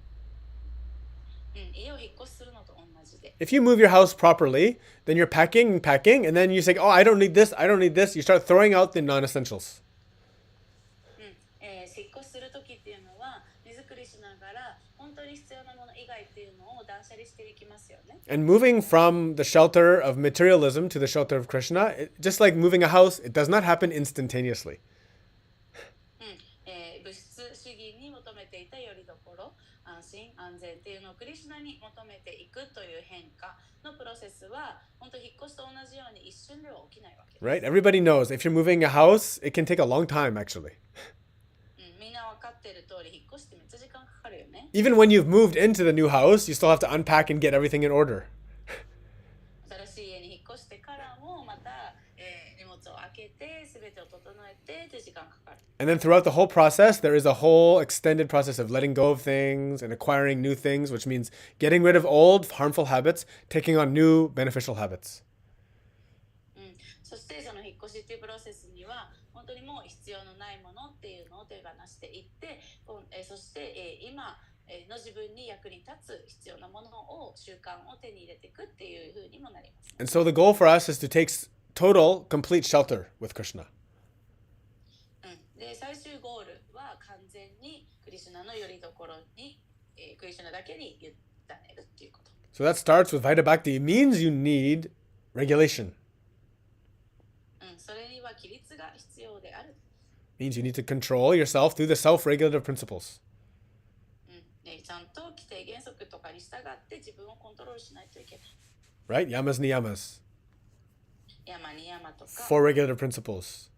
Speaker 2: 家を引っ越しするのと同じで。
Speaker 1: If you move your house properly, then you're packing, and then you say, oh, I don't need this, I don't need this. You start throwing out the non-essentials.
Speaker 2: 引っ越しするときっていうのは荷造りしながら本当に必要なもの以外っていうのを断捨離していきますよね。
Speaker 1: And moving from the shelter of materialism to the shelter of Krishna, just like moving a house, it does not happen instantaneously.
Speaker 2: 物質主義に求めていたよりどころ、安心安全っていうのをクリシュナに求めていくという変化のプロセスは本当引っ越しと同じように一瞬では起きないわけです。
Speaker 1: Right? Everybody knows if you're moving a house, it can take a long time actually.
Speaker 2: みんな分かってる通り引っ越してめっちゃ時間かかるよね。
Speaker 1: Even when you've moved into the new house, you still have to unpack and get everything in order.
Speaker 2: 新しい家に引っ越してからもまた、荷物を開けて全てを整えてって時間かかる。
Speaker 1: And then throughout the whole process, there is a whole extended process of letting go of things and acquiring new things, which means getting rid of old harmful habits, taking on new beneficial habits.
Speaker 2: そしてその引っ越しっていうプロセスには本当にもう必要のないものっていうのを手放していって、そして、今の自分に役に立つ必要なものを習慣を手に入れていくっていう風にもなります。
Speaker 1: And so the goal for us is to take total, complete shelter with Krishna.
Speaker 2: で最終ゴールは完全にクリシュナの拠り所に、クリシュナだけに委ねるっていうこと。
Speaker 1: So that starts with Vaida Bhakti. It means you need regulation.
Speaker 2: それには規律が必要である。
Speaker 1: It means you need to control yourself through the self-regulative principles.
Speaker 2: ちゃんと規定原則とかに従って自分をコントロールしないといけない。
Speaker 1: Right? Yamas niyamas.
Speaker 2: 山に山とか
Speaker 1: Four regulative principles.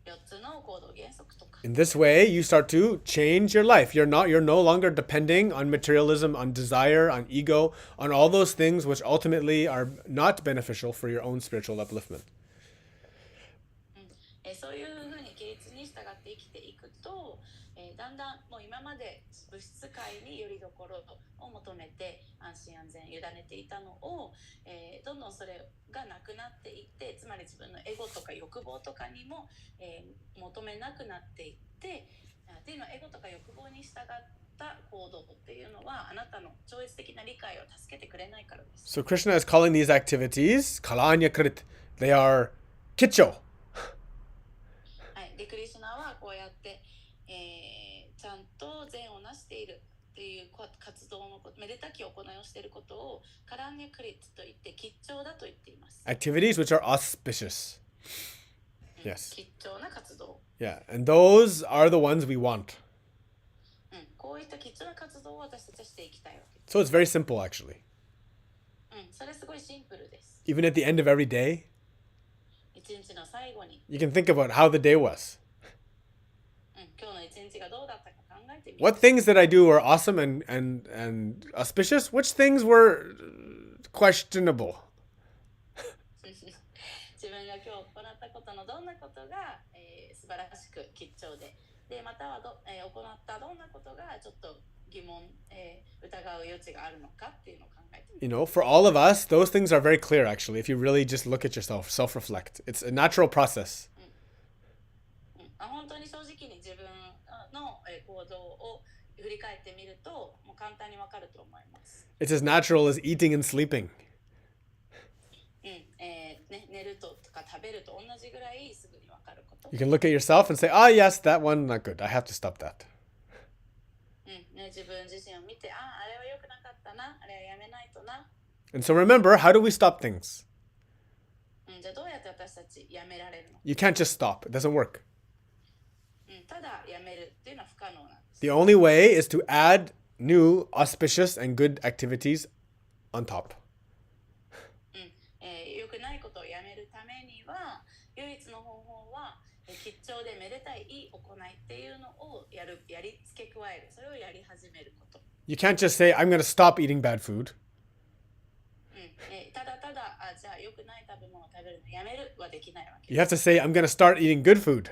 Speaker 2: 4つの行動原則とか。
Speaker 1: In this way, you start to change your life. You're no longer depending on materialism, on desire, on ego, on all those things which ultimately are not beneficial for your own spiritual upliftment.
Speaker 2: そういうふうに規律に従って生きていくと、だんだんもう今まで物質界によりどころを求めて安心安全委ねていたのを、どんどんそれがなくなっていって、つまり自分のエゴとか欲望とかにも、求めなくなっていってっていうのはエゴとか欲望に従った行動っていうのはあなたの超越的な理解を助けてくれないからです。
Speaker 1: So Krishna is calling these activities kalanya krit. They are kicho.
Speaker 2: でクリシュナはこうやって、ちゃんと善をなしているっていう活動のめでたき行いをしていることをカランニャクリッツと言って吉祥だと言っています。
Speaker 1: Activities which are auspicious. Yes.
Speaker 2: 吉祥な活動。
Speaker 1: Yeah, and those are the ones we want.
Speaker 2: こういった吉祥な活動を私たちはしていきたいわけです。
Speaker 1: So it's very simple actually.
Speaker 2: それすごいシンプルです。
Speaker 1: Even at the end of every day,
Speaker 2: 一日の最後に、
Speaker 1: you can think about how the day was.
Speaker 2: 今日の一日がどうだったか考えてみる。
Speaker 1: What things did I do were awesome and auspicious? Which things were questionable?
Speaker 2: 自分が今日行ったことのどんなことが、素晴らしく吉祥で、または行ったどんなことがちょっと疑問、疑う余地があるのかっていうのを考えてみる。
Speaker 1: You know, for all of us, those things are very clear actually. If you really just look at yourself, self-reflect. It's a natural process.
Speaker 2: 本当に正直に自分の行動を振り返ってみると、もう簡単にわかると思います。
Speaker 1: It's as natural as eating and sleeping.
Speaker 2: 寝るとか食べると同じぐらいすぐにわかること。
Speaker 1: You can look at yourself and say, ah, yes, that one, not good. I have to stop that.
Speaker 2: 自分自身を見て、あれは良くなかったな、あれはやめないとな。
Speaker 1: And so remember, how do we stop things?
Speaker 2: じゃあどうやって私たちやめられるの？
Speaker 1: You can't just stop. It doesn't work.
Speaker 2: ただやめるっていうのは不可能なんです。
Speaker 1: The only way is to add new auspicious and good activities on top.
Speaker 2: 良くないことをやめるためには、唯一の方法は吉祥でめでたいいい行いっていうのをやり付け加える。それをやり始めること。
Speaker 1: You can't just say, I'm going to stop eating bad food.
Speaker 2: ただただじゃあ良くない食べ物を食べるのやめるはできないわけ。
Speaker 1: You have to say, I'm going to start eating good food.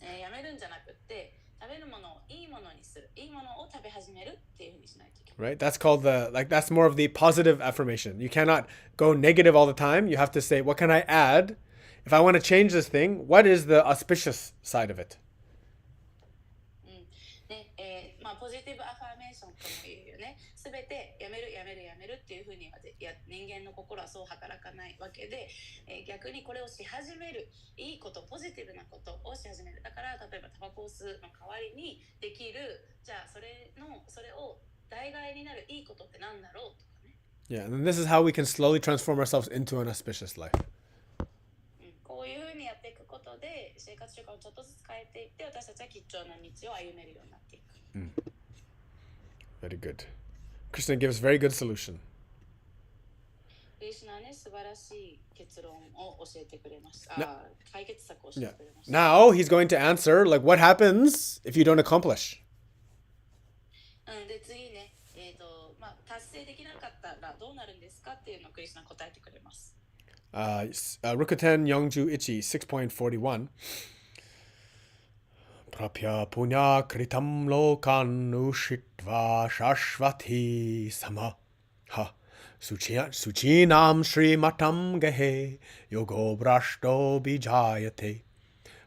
Speaker 2: やめるんじゃなくて、食べるものをいいものにする。いいものを食べ始めるっていうふうにしないといけない。
Speaker 1: Right? That's called that's more of the positive affirmation. You cannot go negative all the time. You have to say, what can I add? If I want to change this thing, what is the auspicious side of it?
Speaker 2: ポジティブアファーメーションとも言うよね。すべてやめるっていうふうには人間の心はそう働かないわけで、逆にこれをし始める、いいこと、ポジティブなことをし始める。だから例えばタバコを吸うの代わりにできる、じゃあそれを代替になるいいことって何だろうとかね。
Speaker 1: Yeah, and this is how we can slowly transform ourselves into an auspicious life.
Speaker 2: こういうふうにやっていくことで生活習慣をちょっとずつ変えていって、私たちは吉祥な道を歩めるようになっていく。
Speaker 1: Very good. Krishna gives very good solution.
Speaker 2: クリシュナはね、素晴らしい結論を教えてくれました。解決策を教えてくれました。
Speaker 1: Now he's going to answer, like, what happens if you don't accomplish?
Speaker 2: で、次ね、達成できなかったらどうなるんですかっていうのをクリシュナ答えてくれます。
Speaker 1: Rukuten Yongju Ichi 6.41. Prapya punya kritam lokan ushitva shashvati sama ha suchinam srimatam gehe yogo brashto bijayate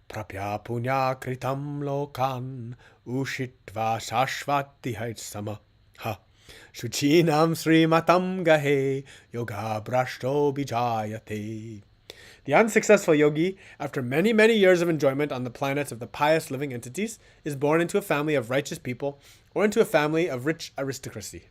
Speaker 1: prapya punya kritam lokan ushitva shashvati sama ha suchinam srimatam gehe yoga brashto bijayate. The unsuccessful yogi, after many, many years of enjoyment on the planets of the pious living entities, is born into a family of righteous people or into a family of rich aristocracy.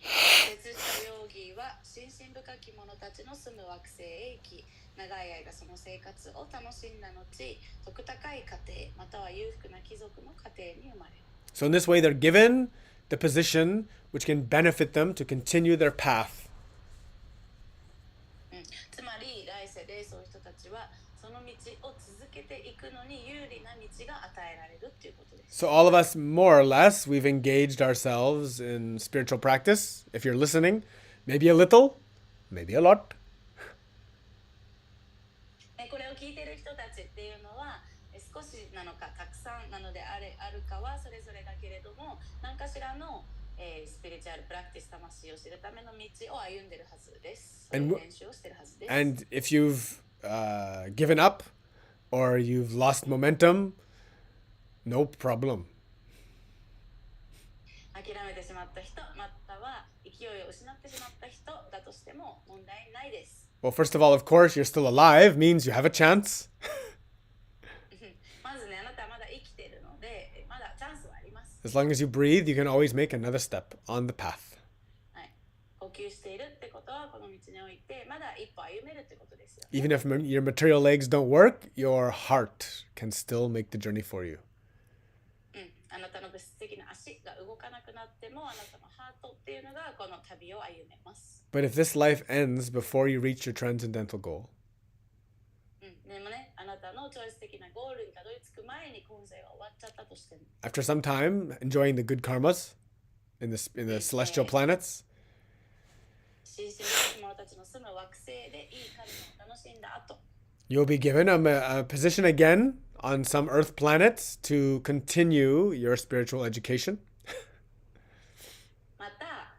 Speaker 2: 哲者ヨギは心身深き者たちの住む惑星へ行き、長い間その生活を楽しんだ後、徳高い家庭または裕福な貴族の家庭に生まれる。
Speaker 1: So in this way, they're given the position which can benefit them to continue their path.
Speaker 2: つまり来世でそういう人たちはその道を続けていくのに有利な道が与えられるっていうことです。
Speaker 1: So all of us, more or less, we've engaged ourselves in spiritual practice. If you're listening, maybe a little, maybe a lot.
Speaker 2: これを聞いている人たちっていうのは少しなのかたくさんなのであるかはそれぞれだけれども、何かしらのスピリチュアルプラクティス魂を知るための道を歩んでるはずです。そういう練習をしてるはずです。
Speaker 1: And if you've given up or you've lost momentum, no problem.
Speaker 2: 諦めてしまった人、または勢いを失ってしまった人だとしても問題ないです。
Speaker 1: Well, first of all, of course, you're still alive, means you have a chance.
Speaker 2: まずね、あなたはまだ生きているので、まだチャンスはあります。
Speaker 1: As long as you breathe, you can always make another step on the path.
Speaker 2: はい、呼吸しているってことはこの道においてまだ一歩歩めるってことですよ。
Speaker 1: Even if your material legs don't work, your heart can still make the journey for you.
Speaker 2: あなたの物質的な足が動かなくなっても、あなたのハートっていうのがこの旅を歩めます。
Speaker 1: But if this life ends before you reach your transcendental goal,
Speaker 2: でもね、あなたの超越的なゴールにたどり着く前に今世が終わっちゃったとしても、
Speaker 1: after some time enjoying the good karmas in the celestial planets,
Speaker 2: 心身深き者たちの住む惑星でいい神を楽しんだ後、
Speaker 1: you'll be given a position again on some earth planets to continue your spiritual education.
Speaker 2: また、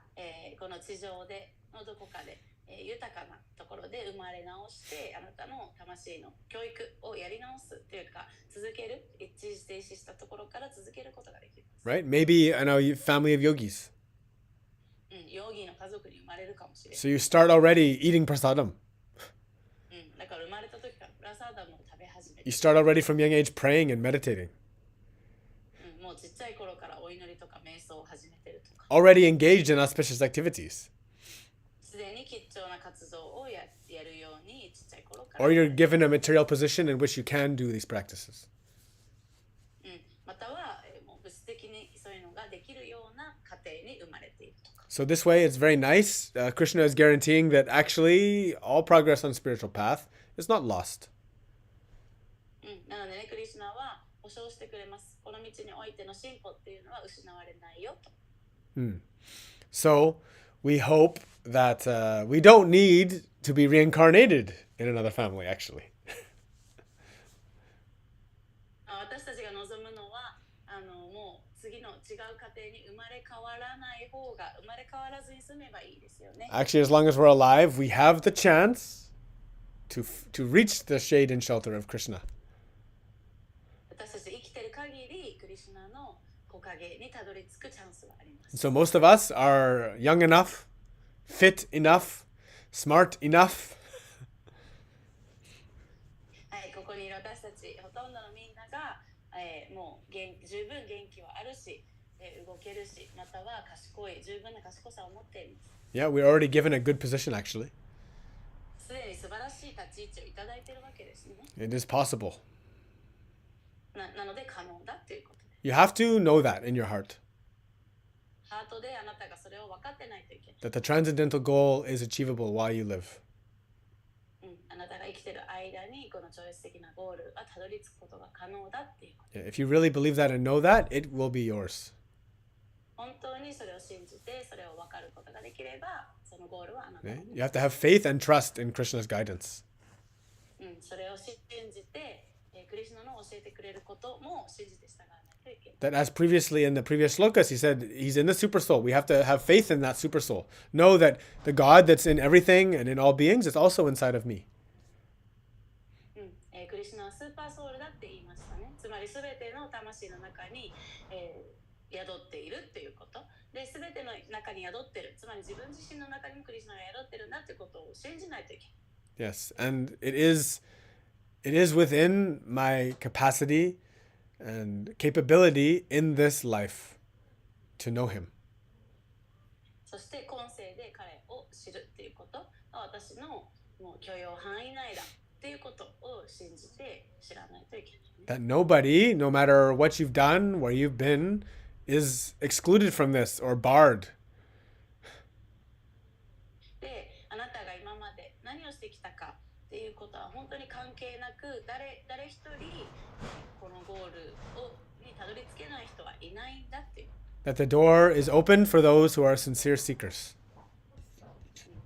Speaker 2: この地上でのどこかで、豊かなところで生まれ直してあなたの魂の教育をやり直すというか続ける、一時停止したところから続けることができます。
Speaker 1: Right? Maybe, I know, family of yogis.
Speaker 2: ヨギの家族に生まれるかもしれない。
Speaker 1: So you start already eating prasadam.
Speaker 2: だから生まれた時からプラサーダムを食べ始める。
Speaker 1: You start already from young age praying and meditating.
Speaker 2: もうちっちゃい頃からお祈りとか瞑想を始めてるとか。
Speaker 1: Already engaged in auspicious activities.
Speaker 2: すでに吉祥な活動をやるようにちっちゃい頃から。
Speaker 1: Or you're given a material position in which you can do these practices.
Speaker 2: または
Speaker 1: So this way, it's very nice. Krishna is guaranteeing that actually all progress on spiritual path is not lost.
Speaker 2: なのでね、クリシュナは保証してくれます。この道においての進歩っていうのは失われないよと。
Speaker 1: So we hope that we don't need to be reincarnated in another family, actually.
Speaker 2: 私たちが望むのは、もう次の違う家庭に生まれ変わらない方が、生まれ変わらずに済めばいいですよね。
Speaker 1: Actually, as long as we're alive, we have the chance to reach the shade and shelter of Krishna.
Speaker 2: 私たち生きてる限り、クリシュナの木陰にたどり着くチャンスはあります。
Speaker 1: So most of us are young enough, fit enough, smart enough.
Speaker 2: はい、ここにいる私たち、ほとんどのみんなが、もう十分元気はあるし、動けるし、または賢い、十分な賢さを持っています。
Speaker 1: Yeah, we're already given a good position, actually.
Speaker 2: すでに素晴らしい立ち位置をいただいているわけですね。
Speaker 1: It is possible.
Speaker 2: なので可能だということで。
Speaker 1: You have to know that in your heart.
Speaker 2: ハートであなたがそれを分かってないといけない。
Speaker 1: That the transcendental goal is achievable while you live.
Speaker 2: あなたが生きている間にこの超越的なゴールはたどり着くことが可能だっていうこと。
Speaker 1: Yeah, if you really believe that and know that, it will be yours.
Speaker 2: 本当にそれを信じて、それを分かることができれば、そのゴールはあなたの。
Speaker 1: You have to have faith and trust in Krishna's guidance.
Speaker 2: それを信じて、クリシュナの教えてくれることも信じて従わないといけない。
Speaker 1: That as previously in the previous slokas, he said he's in the super soul. We have to have faith in that super soul. Know that the God that's in everything and in all beings is also inside of me.
Speaker 2: クリシュナはスーパーソウルだって言いましたね。つまりすべての魂の中に、宿っているっていうことで、すべての中に宿ってる、つまり自分自身の中にもクリシュナが宿ってるんだってことを信じないといけない。
Speaker 1: Yes, and it is within my capacity and capability in this life to know him.
Speaker 2: そして今世で彼を知るっていうことは私のもう許容範囲内だっていうことを信じて知らないといけない。
Speaker 1: That nobody, no matter what you've done, where you've been, is excluded from this or barred.
Speaker 2: で、あなたが今まで何をしてきたかっていうことは本当に関係なく、誰一人このゴールにたどり着けない人はいないんだっていう。
Speaker 1: That the door is open for those who are sincere seekers.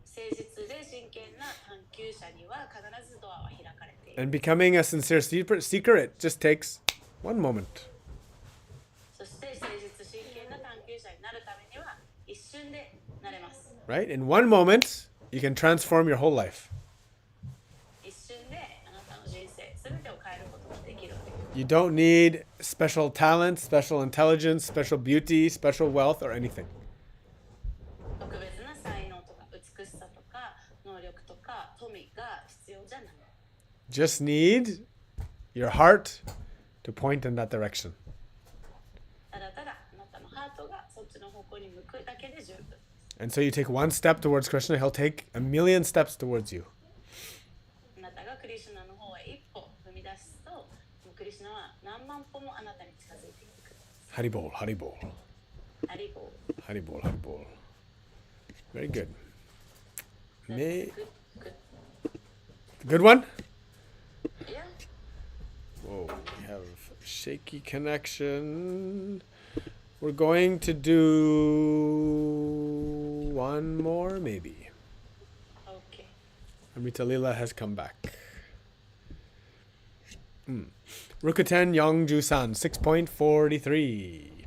Speaker 2: 誠実で真剣な探求者には必ずドアは開かれている。
Speaker 1: And becoming a sincere seeker, it just takes one moment.
Speaker 2: そして誠実真剣な探求者になるためには一瞬でなれます。
Speaker 1: Right? In one moment, you can transform your whole life.
Speaker 2: 一瞬であなたの人生すべてを変えることができるわけです。
Speaker 1: You don't need special talent, special intelligence, special beauty, special wealth, or anything.
Speaker 2: 特別な才能とか美しさとか能力とか富が必要じゃない。
Speaker 1: Just need your heart to point in that direction.
Speaker 2: ただただあなたのハートがそっちの方向に向くだけで十分。
Speaker 1: And so you take one step towards Krishna, he'll take a million steps towards you.
Speaker 2: あなたがクリシュナの方へ一歩踏み出すと、クリシュナは何万歩もあなたに近づいていってくれます。
Speaker 1: Hari bol, hari bol.
Speaker 2: ハリボー。
Speaker 1: Hari bol, hari bol. Very good. Good one?
Speaker 2: Yeah.
Speaker 1: Whoa, we have shaky connection. We're going to do one more, maybe.
Speaker 2: Okay.
Speaker 1: Amrita Lila has come back. Rukuten Yongju-san, 6.43.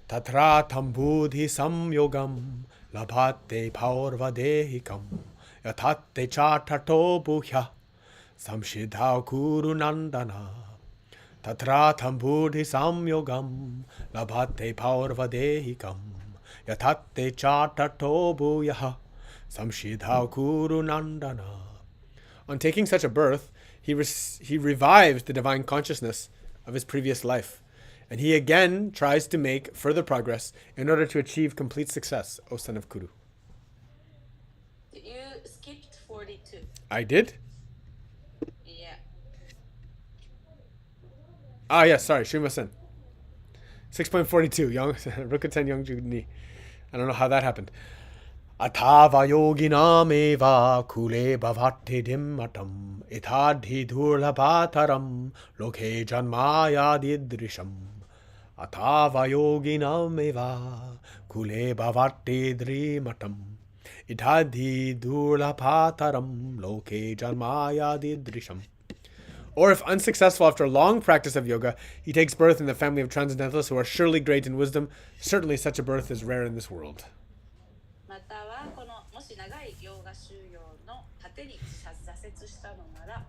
Speaker 1: Tatra tambudhi samyogam labhate paurvadehikam yatate chatato bhuhya samshidha kuru nandana. Tatra tambudhi samyogam labhate paurvadehikam yatate chatato bhuhya samshidha kuru nandana. On taking such a birth, he revives the divine consciousness of his previous life. And he again tries to make further progress in order to achieve complete success, O son of Kuru.
Speaker 2: You skipped 42.
Speaker 1: I did?
Speaker 2: Yeah.
Speaker 1: Ah, yes, sorry, Shimasen. 6.42, Rukuten Yongju ni. I don't know how that happened. Atava yoginam eva kule bhavate dimmatam itadhi durlabhataram lokhe janmaya didrisham. Atava yoginam eva kule bhavate drimatam itadhi durlabhataram lokhe janmaya didrisham. Or if unsuccessful after long practice of yoga, he takes birth in the family of transcendentalists who are surely great in wisdom, certainly such a birth is rare in this world.
Speaker 2: またはこのもし長いヨガ修行の果てに挫折したのなら、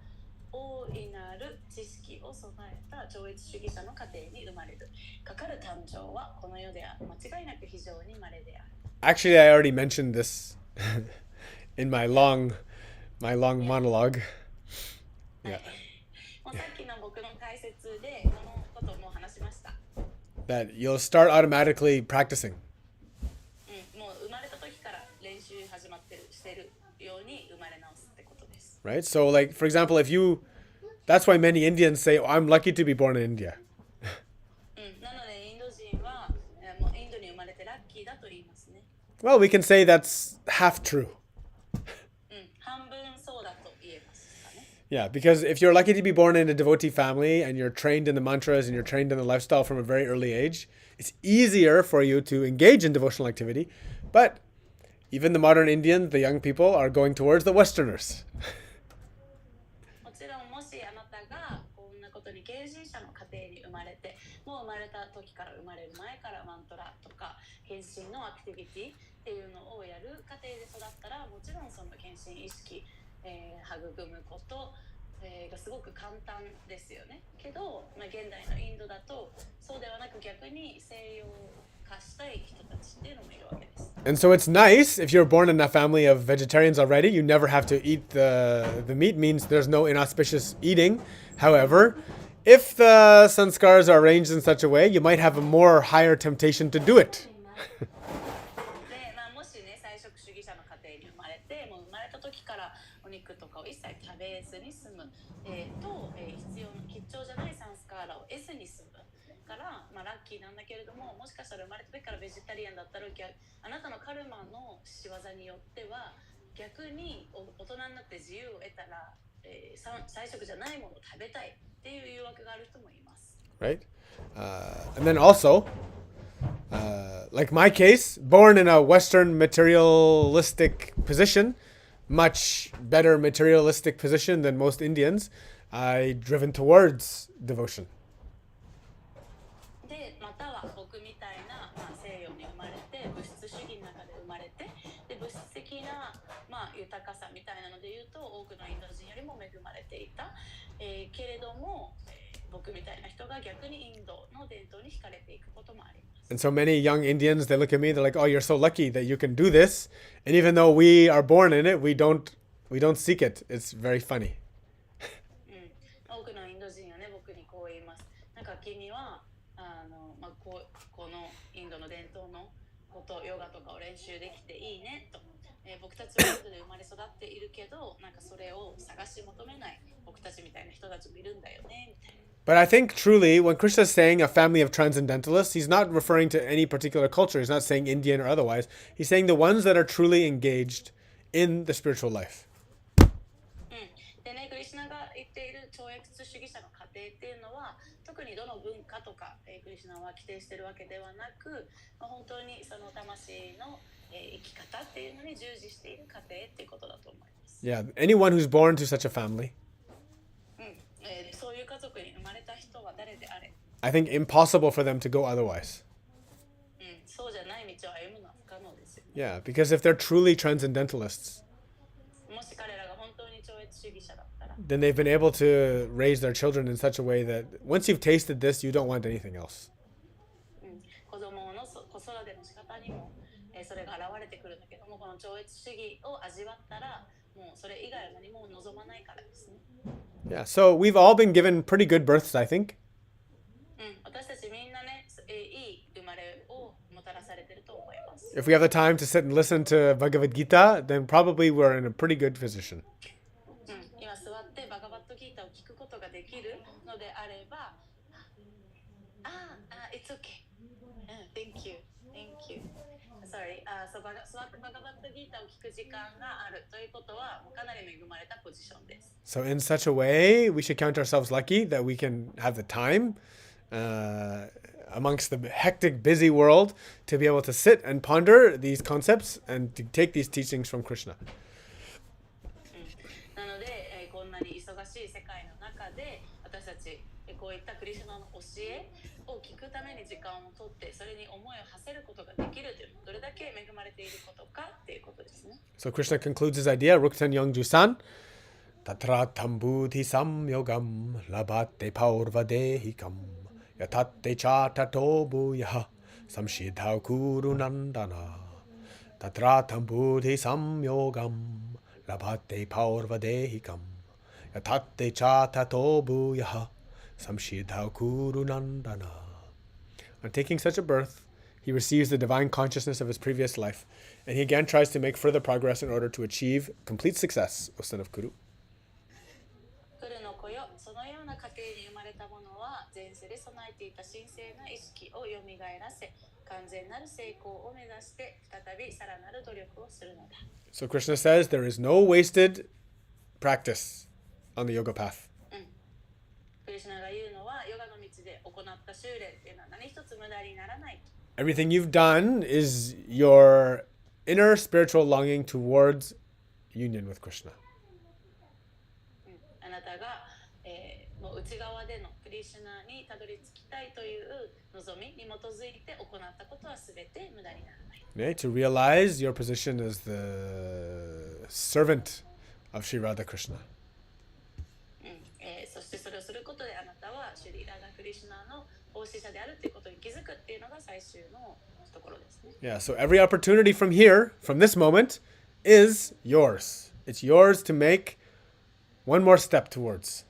Speaker 2: 大いなる知識を備えた超越主義者の家庭に生まれる。かかる誕生はこの世では間違いなく非常に稀である。
Speaker 1: Actually, I already mentioned this in my long monologue. Yeah.
Speaker 2: もうさっきの僕の解説でこのことをもう話しました。
Speaker 1: That you'll start automatically practicing.
Speaker 2: もう生まれた時から練習始まってるしてるように生まれ直すってことです。
Speaker 1: Right? So, like, for example, that's why many Indians say, oh, I'm lucky to be born in India.
Speaker 2: なのでインド人はもうインドに生まれてラッキーだと言いますね。
Speaker 1: Well, we can say that's half true.
Speaker 2: 半分そうだと言えますかね。
Speaker 1: Yeah, because if you're lucky to be born in a devotee family and you're trained in the mantras and you're trained in the lifestyle from a very early age, it's easier for you to engage in devotional activity. But even the modern Indians, the young people, are going towards the Westerners.
Speaker 2: もちろんもしあなたがこんなことに献身者の家庭に生まれて、もう生まれた時から生まれる前からマントラとか献身のアクティビティっていうのをやる家庭で育ったら、もちろんその献身意識、育むこと、がすごく簡単ですよね。けど、現代のインドだとそうではなく逆に西洋化したい人たちっていうのもいるわけです。
Speaker 1: And so it's nice if you're born in a family of vegetarians already, you never have to eat the meat, means there's no inauspicious eating. However, if the sanskars are arranged in such a way, you might have a more higher temptation to do it.
Speaker 2: で、もしね、菜食主義者の家庭に生まれて、もう生まれた時からお肉とかを一切食べずに済む、必要な吉兆じゃないサンスカーラを得ずに済むから、ラッキーなんだけれども、もしかしたら生まれた時からベジタリアンだったら、あなたのカルマの仕業によっては逆に大人になって自由を得たら、菜食じゃないものを食べたいっていう誘惑がある人もいます。
Speaker 1: Right? And then also, like my case, born in a Western materialistic position, much better materialistic position than most Indians, I driven towards devotion.
Speaker 2: で、または僕みたいな、西洋に生まれて物質主義の中で生まれて、で物質的な、豊かさみたいなので言うと多くのインド人よりも恵まれていた、けれども、僕みたいな人が逆にインドの伝統に惹かれていくこともあります。
Speaker 1: And so many young Indians, they look at me, they're like, oh, you're so lucky that you can do this. And even though we are born in it, we don't seek it. It's very funny.
Speaker 2: 多くのインド人はね、僕にこう言います。なんか君はこのインドの伝統のこと、ヨガとかを練習できていいねと。僕たちはインドで生まれ育っているけど、なんかそれを探し求めない僕たちみたいな人たちもいるんだよねみたいな。
Speaker 1: But I think truly, when Krishna is saying a family of transcendentalists, he's not referring to any particular culture. He's not saying Indian or otherwise. He's saying the ones that are truly engaged in the spiritual life.
Speaker 2: でね、クリシュナが言っている超越主義者の過程っていうのは、特にどの文化とか、クリシュナは規定しているわけではなく、本当にその魂の生き方っていうのに従事している過程っていうことだと思います。
Speaker 1: Yeah, anyone who's born to such a family,
Speaker 2: そういう家族に生まれた人は誰であれ、
Speaker 1: I think impossible for them to go otherwise.
Speaker 2: そうじゃない道を歩むのは不可能ですよね。
Speaker 1: Yeah, because if they're truly transcendentalists,
Speaker 2: もし彼らが本当に超越主義者だったら、
Speaker 1: then they've been able to raise their children in such a way that once you've tasted this, you don't want anything else.
Speaker 2: 子供の子育ての仕方にも、それが現れてくるんだけども、この超越主義を味わったら、もうそれ以外は何も望まないからですね。
Speaker 1: Yeah, so we've all been given pretty good births, I think.
Speaker 2: 私たちみんなね、いい生まれをもたらされてると思います。
Speaker 1: If we have the time to sit and listen to Bhagavad Gita, then probably we're in a pretty good position.
Speaker 2: 今座ってバガバッドギータを聞くことができるのであれば、it's okay. Thank you. Sorry. 座ってバガバットギータを聞く時間があるということはもうかなり恵まれたポジションです。
Speaker 1: So in such a way, we should count ourselves lucky that we can have the time amongst the hectic, busy world to be able to sit and ponder these concepts and to take these teachings from Krishna.
Speaker 2: なので、こんなに忙しい世界の中で私たちこういったクリシュナの教えを聞くために時間をとってそれに思いを馳せることができるというどれだけ恵まれていることかっていうことですね。
Speaker 1: So Krishna concludes his idea, Ruktan Yongjusan, Tatra Tambudhi Samyogam Labate Paurvadehikam Yatate Chatato Bhuyaha Samshidha Kuru Nandana Tatra Tambudhi Samyogam Labate Paurvadehikam Yatate Chatato Bhuyaha Samshidha Kuru Nandana. On taking such a birth, he receives the divine consciousness of his previous life, and he again tries to make further progress in order to achieve complete success, O son of Kuru.
Speaker 2: 来るの子よ、そのような家庭に生まれた者は前世で備えていた神聖な意識をよみがえらせ、完全なる成功を目指して再びさらなる努力をするのだ。
Speaker 1: So Krishna says there is no wasted practice on the yoga path.
Speaker 2: クリシュナが言うのは、ヨガの道で行った修練っていうのは何一つ無駄にならない。
Speaker 1: Everything you've done is your inner spiritual longing towards union with Krishna.
Speaker 2: あなたが、もう内側でのクリシュナにたどり着きたいという望みに基づいて行ったことはすべて無駄にならない。
Speaker 1: To realize your position as the servant of Sri Radha Krishna.
Speaker 2: そしてそれをすることであなたはシュリラダ・クリシュナの奉仕者であるということに気づくっていうのが最終のところですね。
Speaker 1: Yeah, so every opportunity from here, from this moment, is yours. It's yours to make one more step towards.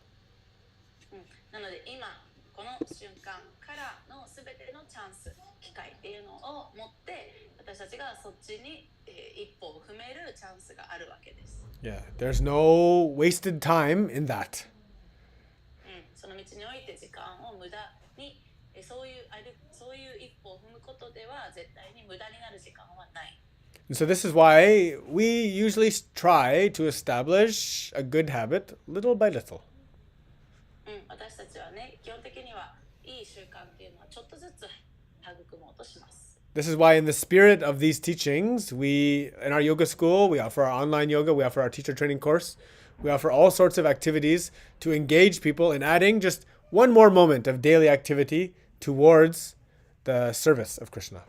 Speaker 2: なので今この瞬間からのすべてのチャンス、機会っていうのを持って私たちがそっちに、一歩を踏めるチャンスがあるわけです。
Speaker 1: Yeah, there's no wasted time in that.
Speaker 2: その道において時間を無駄にそういう一歩を踏むことでは絶対に無駄になる時間はない。
Speaker 1: And so this is why we usually try to establish a good habit little by little.
Speaker 2: 私たちはね、基本的にはいい習慣っていうのはちょっとずつ育もうとします。
Speaker 1: This is why in the spirit of these teachings, in our yoga school, we offer our online yoga, we offer our teacher training course, we offer all sorts of activities to engage people in adding just one more moment of daily activity towards the service of Krishna.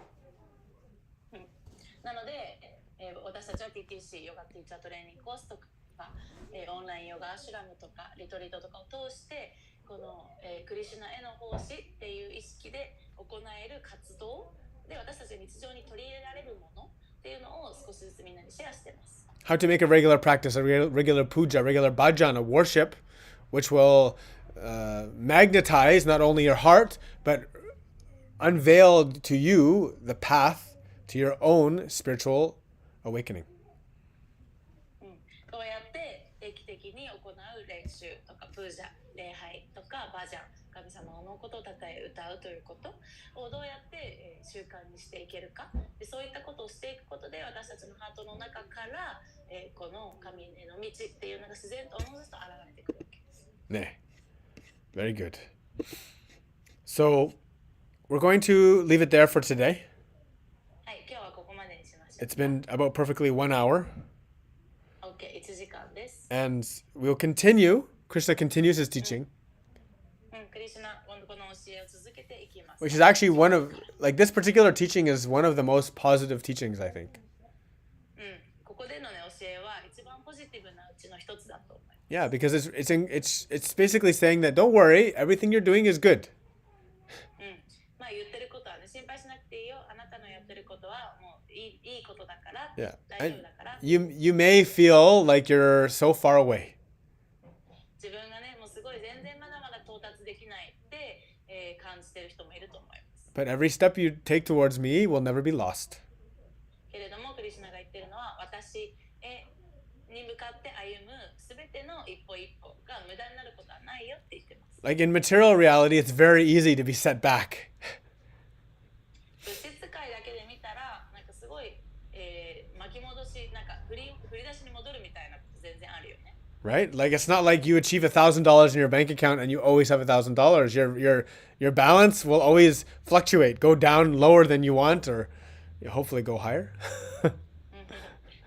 Speaker 2: なので、私たちは TTC ヨガティーチャートレーニングコースとか、オンラインヨガアシュラムとかリトリートとかを通してこの、クリシュナへの奉仕っていう意識で行える活動で私たちが日常に取り入れられるものっていうのを少しずつみんなにシェアしてます。
Speaker 1: How to make a regular practice, a regular puja, regular bhajan, a worship, which will magnetize not only your heart, but unveil to you the path to your own spiritual awakening.
Speaker 2: こうやって定期的に行う練習とかプージャ、礼拝とかバジャン、神様のことをたたえ歌うということをどうやって習慣にしていけるかで、そういったことをしていくことで私たちのハートの中からこの神への道っていうのが自然とおのずと現れてくるわけです。
Speaker 1: ね。Very good. So, we're going to leave it there for today.
Speaker 2: はい、今日はここまでにしましょう。
Speaker 1: It's been about perfectly 1 hour.
Speaker 2: OK、1時間です。
Speaker 1: And we'll continue. Krishna continues his teaching.
Speaker 2: クリシュナ、この教えを続けていきます。
Speaker 1: Which is actually one of, like this particular teaching is one of the most positive teachings, I think.
Speaker 2: ここでのね、教えは一番ポジティブなうちの一つだと思います。
Speaker 1: Yeah, because it's basically saying that don't worry, everything you're doing is good.
Speaker 2: まあ言ってることはね、心配しなくていいよ。あなたのやってることはもういいことだから、
Speaker 1: Yeah.
Speaker 2: 大丈夫だから。
Speaker 1: You may feel like you're so far away.
Speaker 2: 自分がね、もうすごい全然まだまだ到達できないって、感じてる人もいると思います。
Speaker 1: But every step you take towards me will never be lost.
Speaker 2: けれども、クリシュナが言ってるのは、私に向かって歩むすべての一歩一歩が無駄になることはないよって言ってます。
Speaker 1: Like in material reality, it's very easy to be set back.
Speaker 2: 物質界だけで見たら、なんかすごい、巻き戻し、なんか振り出しに戻るみたいなこと全然あるよね。
Speaker 1: Right? Like it's not like you achieve $1,000 in your bank account and you always have $1,000. Your balance will always fluctuate, go down lower than you want, or hopefully go higher.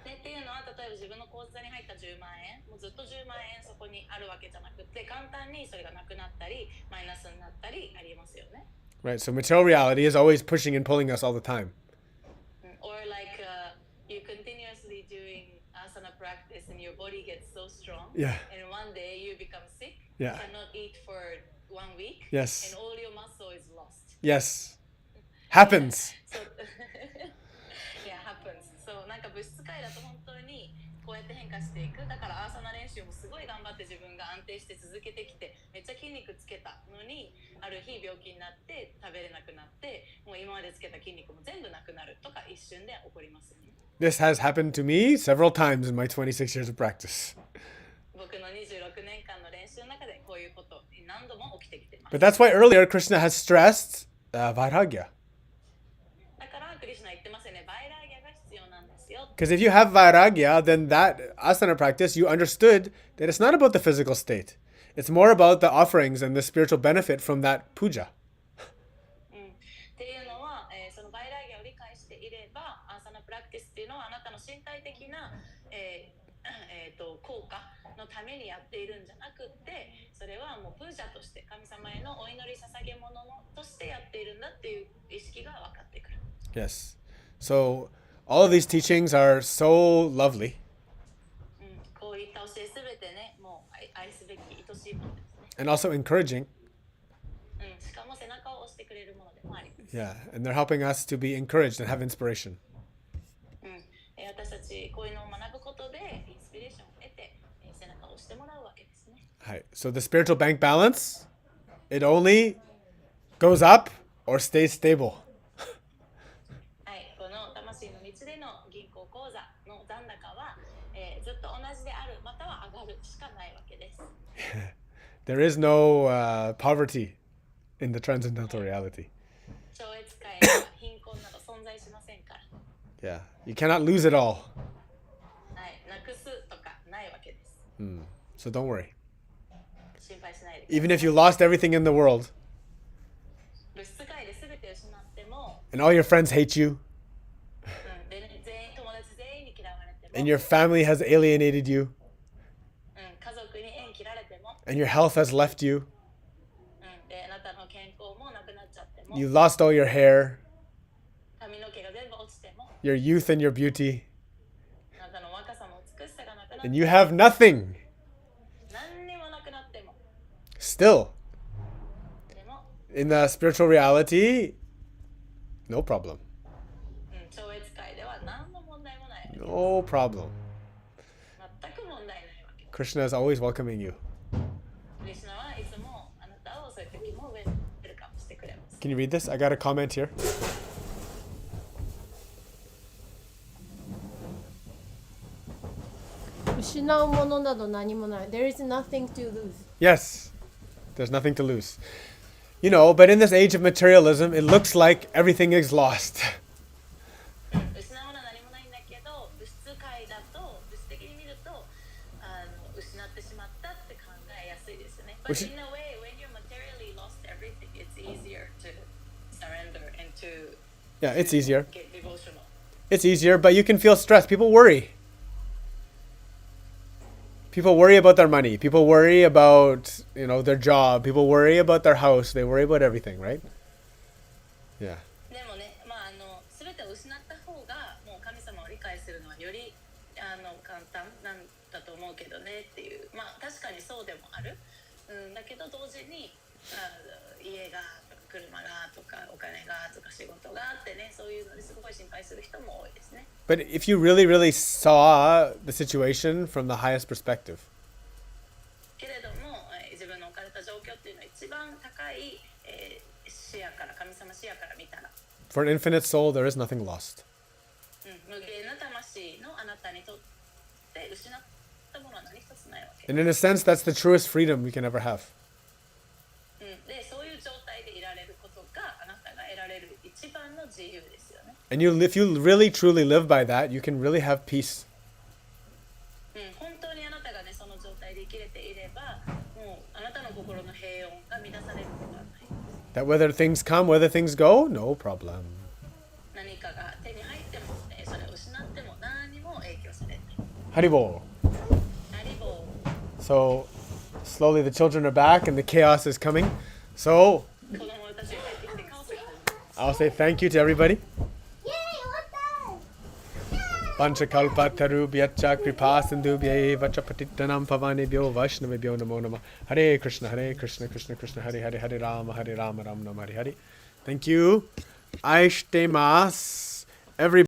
Speaker 2: でっていうのは、例えば自分の口座に入った10万円、もうずっと10万円そこにあるわけじゃなくて、簡単にそれがなくなったり、マイナスになったりありますよね。
Speaker 1: Right? So material reality is always pushing and pulling us all the time.
Speaker 2: Or like you continuously doing asana practice and your body gets so strong.
Speaker 1: Yeah.
Speaker 2: And one day you become sick.
Speaker 1: Yeah.
Speaker 2: You cannot eat for 1 week.
Speaker 1: Yes.
Speaker 2: And all your muscle is lost.
Speaker 1: Yes. Happens.
Speaker 2: So, yeah, happens. So なんか物質界だと本当にこうやって変化していく。だからアーサナ練習もすごい頑張って自分が安定して続けてきて、めっちゃ筋肉つけたのに、ある日病気になって食べれなくなって、もう今までつけた筋肉も全部なくなるとか一瞬で起こりますよね。
Speaker 1: This has happened to me several times in my 26 years of practice.
Speaker 2: 僕の26年間の練習の中でこういうこと何度も起きてきてます。
Speaker 1: But that's why earlier Krishna has stressed vairagya.
Speaker 2: だからクリシュナ言ってますよね。バイラーギャが必要なんですよ。
Speaker 1: Because if you have vairagya, then that asana practice, you understood that it's not about the physical state. It's more about the offerings and the spiritual benefit from that puja.
Speaker 2: っていうのは、そのバイラーギャを理解していれば、アーサナプラクティスっていうのはあなたの身体的な、効果のためにやっているんじゃなくて、それはもうプージャとして神様へのお祈り捧げ物としてやっているんだっていう意識が分かってくる。
Speaker 1: Yes. So all of these teachings are so lovely.
Speaker 2: こういった教えすべてね、もう愛すべき愛しいものですね。
Speaker 1: And also encouraging.
Speaker 2: しかも背中を押してくれるものでもあります。
Speaker 1: Yeah. And they're helping us to be encouraged and have inspiration.
Speaker 2: 私たちこういうのを学ぶことでインスピレーションを得て、背中を押してもらうわけですね。
Speaker 1: Right. So the spiritual bank balance, it only goes up or stays stable.
Speaker 2: はい、この魂の道での銀行口座の残高は、ずっと同じであるまたは上がるしかないわけです。
Speaker 1: There is no poverty in the transcendental reality.
Speaker 2: 超越界には貧困など存在しませんから。
Speaker 1: Yeah. You cannot lose it all.
Speaker 2: はい、なくすとかないわけです。
Speaker 1: So don't worry.
Speaker 2: 心配しないで。
Speaker 1: Even if you lost everything in the world
Speaker 2: 物質界で全て失っても、
Speaker 1: and all your friends hate you
Speaker 2: で友達全員に嫌われても、
Speaker 1: and your family has alienated you
Speaker 2: 家族に縁切られても、
Speaker 1: and your health has left you,
Speaker 2: であなたの健康もなくなっちゃっても、
Speaker 1: you lost all your hair,
Speaker 2: 髪の毛が全部落ちても、
Speaker 1: your youth and your beauty,
Speaker 2: あなたの若さも美しさがなくなって
Speaker 1: and you have nothing.
Speaker 2: 何にもなくなっても、
Speaker 1: Still,
Speaker 2: でも、
Speaker 1: in the spiritual reality, no problem.
Speaker 2: 超越界では何の問題もないわけ。
Speaker 1: No problem.
Speaker 2: 全く問題ないわけ。
Speaker 1: Krishna is always welcoming you.
Speaker 2: クリシュナはいつもあなたをそういう時もウェルカムしてくれます。
Speaker 1: Can you read this? I got a comment here.
Speaker 3: 失うものなど何もない。There is nothing to lose.
Speaker 1: Yes, there's nothing to lose. You know, but in this age of materialism, it looks like everything is lost.
Speaker 2: 失うものは何もないんだけど、物質界だと、物質的に見ると、失ってしまったって考えやすいですよね。But in a way, when you materially lost everything, it's easier to surrender and to
Speaker 1: Yeah, it's easier.
Speaker 2: get devotional.
Speaker 1: It's easier, but you can feel stressed. People worry. People worry about their money. People worry about, their job. People worry about their house. They worry about everything, right? Yeah.
Speaker 2: でもね、全てを失った方がもう神様を理解するのはより簡単なんだと思うけどねっていう、確かにそうでもある、だけど同時に家がとか車がとかお金がとか仕事があってね、そういうのですごい心配する人も多いですね。
Speaker 1: But if you really, really saw the situation from the highest perspective,
Speaker 2: けれども、自分の置かれた状況っていうのは一番高い、視野から神様視野から見たら、
Speaker 1: for an infinite soul, there is nothing lost.
Speaker 2: 無限な魂のあなたにとって失ったものは何一つないわけ。
Speaker 1: And in a sense, that's the truest freedom we can ever have.
Speaker 2: でそういう状態でいられることがあなたが得られる一番の自由ですよね。
Speaker 1: And if you really truly live by that, you can really have peace.
Speaker 2: 本当にあなたがね、その状態で生きれていれば、もうあなたの心の平穏が満たされることはない。
Speaker 1: That whether things come, whether things go, no problem.
Speaker 2: 何かが手に入っても、それを失っても何にも影響されない。
Speaker 1: Haribo.
Speaker 2: ハリボー。
Speaker 1: So slowly the children are back and the chaos is coming. So
Speaker 2: 子供たちが帰ってきてカオスが始まる。
Speaker 1: I'll say thank you to everybody. Panchakalpatarubhyacha kripa sindhubhye vachapatittanam pavanebhyo vaishnavebhyo namo namah. Hare Krishna, Krishna Krishna, Hare Rama, Rama Rama, Hare Hare. Thank you. Aishte mas. Everybody.